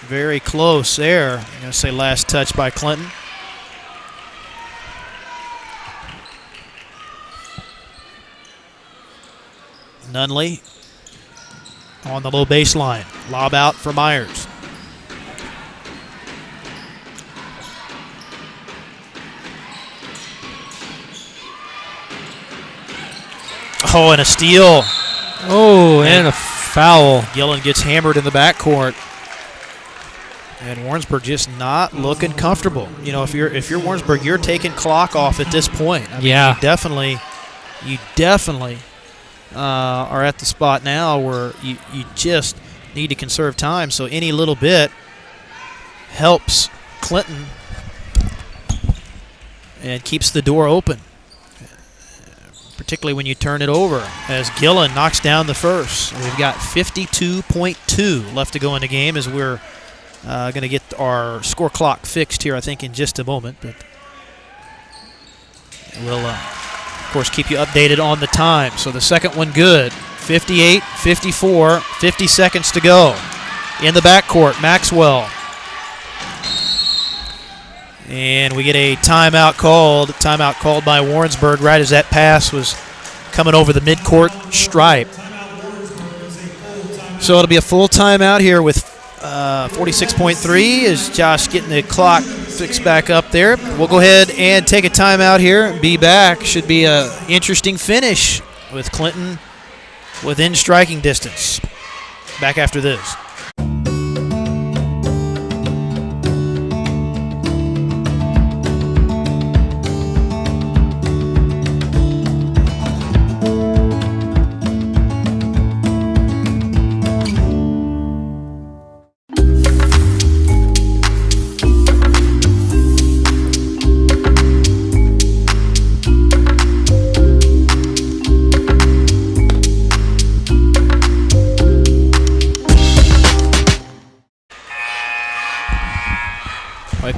Speaker 9: Very close there. I'm going to say last touch by Clinton. Nunley on the low baseline. Lob out for Myers. Oh, and a steal.
Speaker 10: Oh, and a foul.
Speaker 9: Gillen gets hammered in the backcourt. And Warrensburg just not looking comfortable. You know, if you're Warrensburg, you're taking clock off at this point. I mean,
Speaker 10: yeah.
Speaker 9: You definitely are at the spot now where you just need to conserve time. So any little bit helps Clinton and keeps the door open, particularly when you turn it over, as Gillen knocks down the first. We've got 52.2 left to go in the game as we're going to get our score clock fixed here, I think, in just a moment. But we'll, of course, keep you updated on the time. So the second one good. 58-54, 50 seconds to go. In the backcourt, Maxwell. And we get a timeout called by Warrensburg right as that pass was coming over the midcourt stripe. So it'll be a full timeout here with 46.3 as Josh getting the clock fixed back up there. We'll go ahead and take a timeout here and be back. Should be an interesting finish with Clinton within striking distance. Back after this.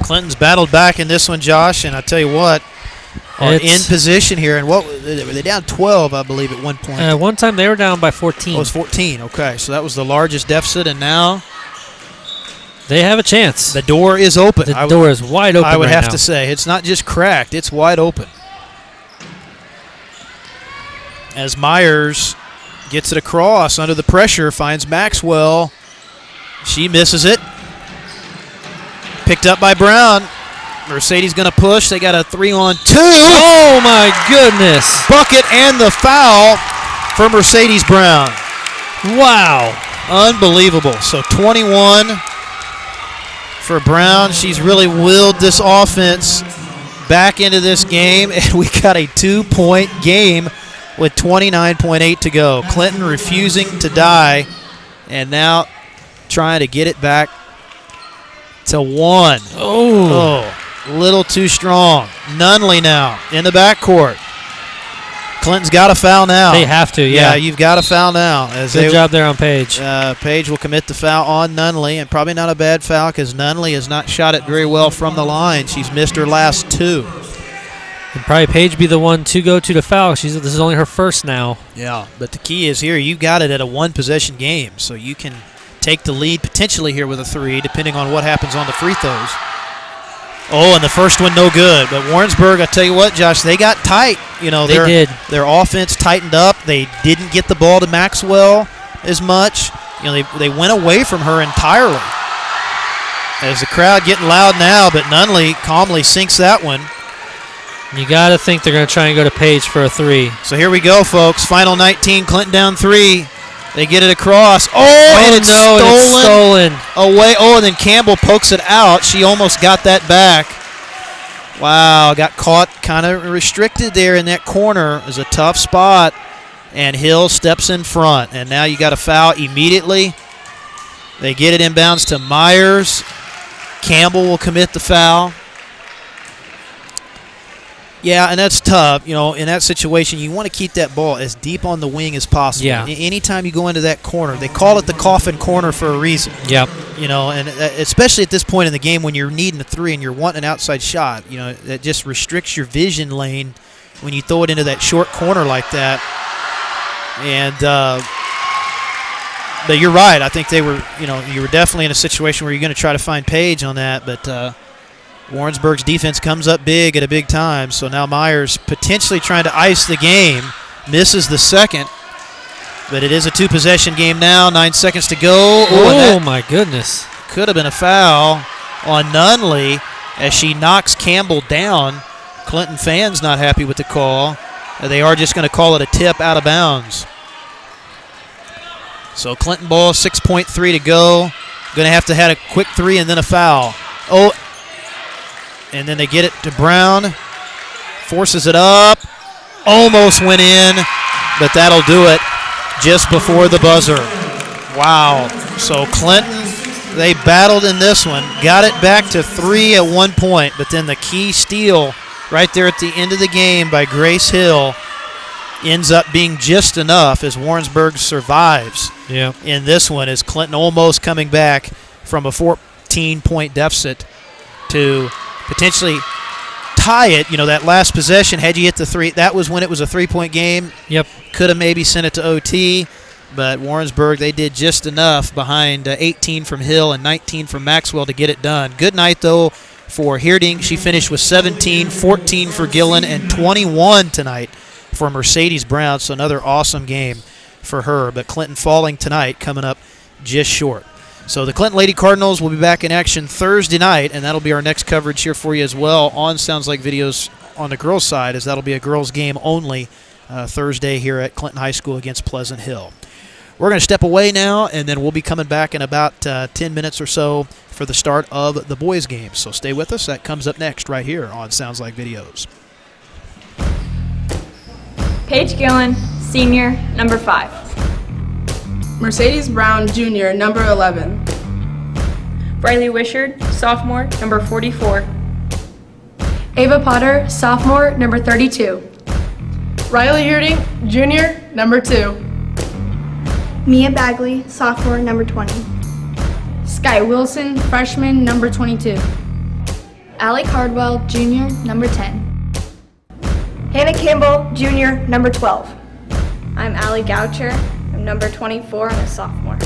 Speaker 9: Clinton's battled back in this one, Josh, and I tell you what, are in position here. And what were they down 12, I believe, at one point?
Speaker 10: One time they were down by 14.
Speaker 9: Oh, it was 14. Okay, so that was the largest deficit, and now
Speaker 10: they have a chance.
Speaker 9: The door is open.
Speaker 10: The door is wide open.
Speaker 9: I would
Speaker 10: right
Speaker 9: have
Speaker 10: now.
Speaker 9: to say it's not just cracked; it's wide open. As Myers gets it across under the pressure, finds Maxwell. She misses it. Picked up by Brown. Mercedes going to push. They got a 3-on-2.
Speaker 10: Oh, my goodness.
Speaker 9: Bucket and the foul for Mercedes Brown.
Speaker 10: Wow.
Speaker 9: Unbelievable. So 21 for Brown. She's really willed this offense back into this game, and we got a 2-point game with 29.8 to go. Clinton refusing to die, and now trying to get it back to 1. Oh, a little too strong. Nunley now in the backcourt. Clinton's got a foul now.
Speaker 10: They have to, yeah.
Speaker 9: Yeah, you've got a foul now.
Speaker 10: Good job there on Page.
Speaker 9: Page will commit the foul on Nunley, and probably not a bad foul because Nunley has not shot it very well from the line. She's missed her last 2.
Speaker 10: And probably Paige be the one to go to the foul. This is only her first now.
Speaker 9: Yeah, but the key is here, you got it at a 1-possession game, so you can take the lead potentially here with a 3, depending on what happens on the free throws. Oh, and the first one no good. But Warrensburg, I tell you what, Josh, they got tight. You know,
Speaker 10: they did.
Speaker 9: Their offense tightened up. They didn't get the ball to Maxwell as much. You know, they went away from her entirely. As the crowd getting loud now, but Nunley calmly sinks that one.
Speaker 10: You got to think they're going to try and go to Page for a 3.
Speaker 9: So here we go, folks. Final 19, Clinton down 3. They get it across. And it's stolen away. Oh, and then Campbell pokes it out. She almost got that back. Wow, got caught kind of restricted there in that corner. It was a tough spot. And Hill steps in front. And now you got a foul immediately. They get it inbounds to Myers. Campbell will commit the foul. Yeah, and that's tough. You know, in that situation, you want to keep that ball as deep on the wing as possible.
Speaker 10: Yeah.
Speaker 9: Anytime you go into that corner, they call it the coffin corner for a reason.
Speaker 10: Yep.
Speaker 9: You know, and especially at this point in the game when you're needing a 3 and you're wanting an outside shot, you know, that just restricts your vision lane when you throw it into that short corner like that. And but you're right. I think they were, you were definitely in a situation where you're going to try to find Page on that, but Warrensburg's defense comes up big at a big time, so now Myers potentially trying to ice the game, misses the second, but it is a 2-possession game now, 9 seconds to go.
Speaker 10: Oh, my goodness.
Speaker 9: Could have been a foul on Nunley as she knocks Campbell down. Clinton fans not happy with the call. They are just going to call it a tip out of bounds. So Clinton ball, 6.3 to go. Going to have a quick 3 and then a foul. Oh, and then they get it to Brown. Forces it up. Almost went in, but that'll do it just before the buzzer. Wow. So Clinton, they battled in this one. Got it back to 3 at one point, but then the key steal right there at the end of the game by Grace Hill ends up being just enough as Warrensburg survives in this one, as Clinton almost coming back from a 14-point deficit to potentially tie it. You know, that last possession, had you hit the 3, that was when it was a 3-point game.
Speaker 10: Yep.
Speaker 9: Could have maybe sent it to OT, but Warrensburg, they did just enough behind 18 from Hill and 19 from Maxwell to get it done. Good night, though, for Hierding. She finished with 17, 14 for Gillen, and 21 tonight for Mercedes Brown, so another awesome game for her. But Clinton falling tonight, coming up just short. So the Clinton Lady Cardinals will be back in action Thursday night, and that'll be our next coverage here for you as well on Sounds Like Videos on the girls' side, as that'll be a girls' game only Thursday here at Clinton High School against Pleasant Hill. We're going to step away now, and then we'll be coming back in about 10 minutes or so for the start of the boys' game. So stay with us. That comes up next right here on Sounds Like Videos.
Speaker 2: Paige Gillen, senior, number 5.
Speaker 3: Mercedes Brown, junior, number 11.
Speaker 2: Briley Wishard, sophomore, number 44.
Speaker 4: Ava Potter, sophomore, number 32.
Speaker 3: Riley Hierding, junior, number 2.
Speaker 5: Mia Bagley, sophomore, number 20.
Speaker 4: Sky Wilson, freshman, number 22.
Speaker 7: Allie Cardwell, junior, number 10.
Speaker 6: Hannah Campbell, junior, number 12.
Speaker 7: I'm Allie Goucher. I'm number 24 and a sophomore.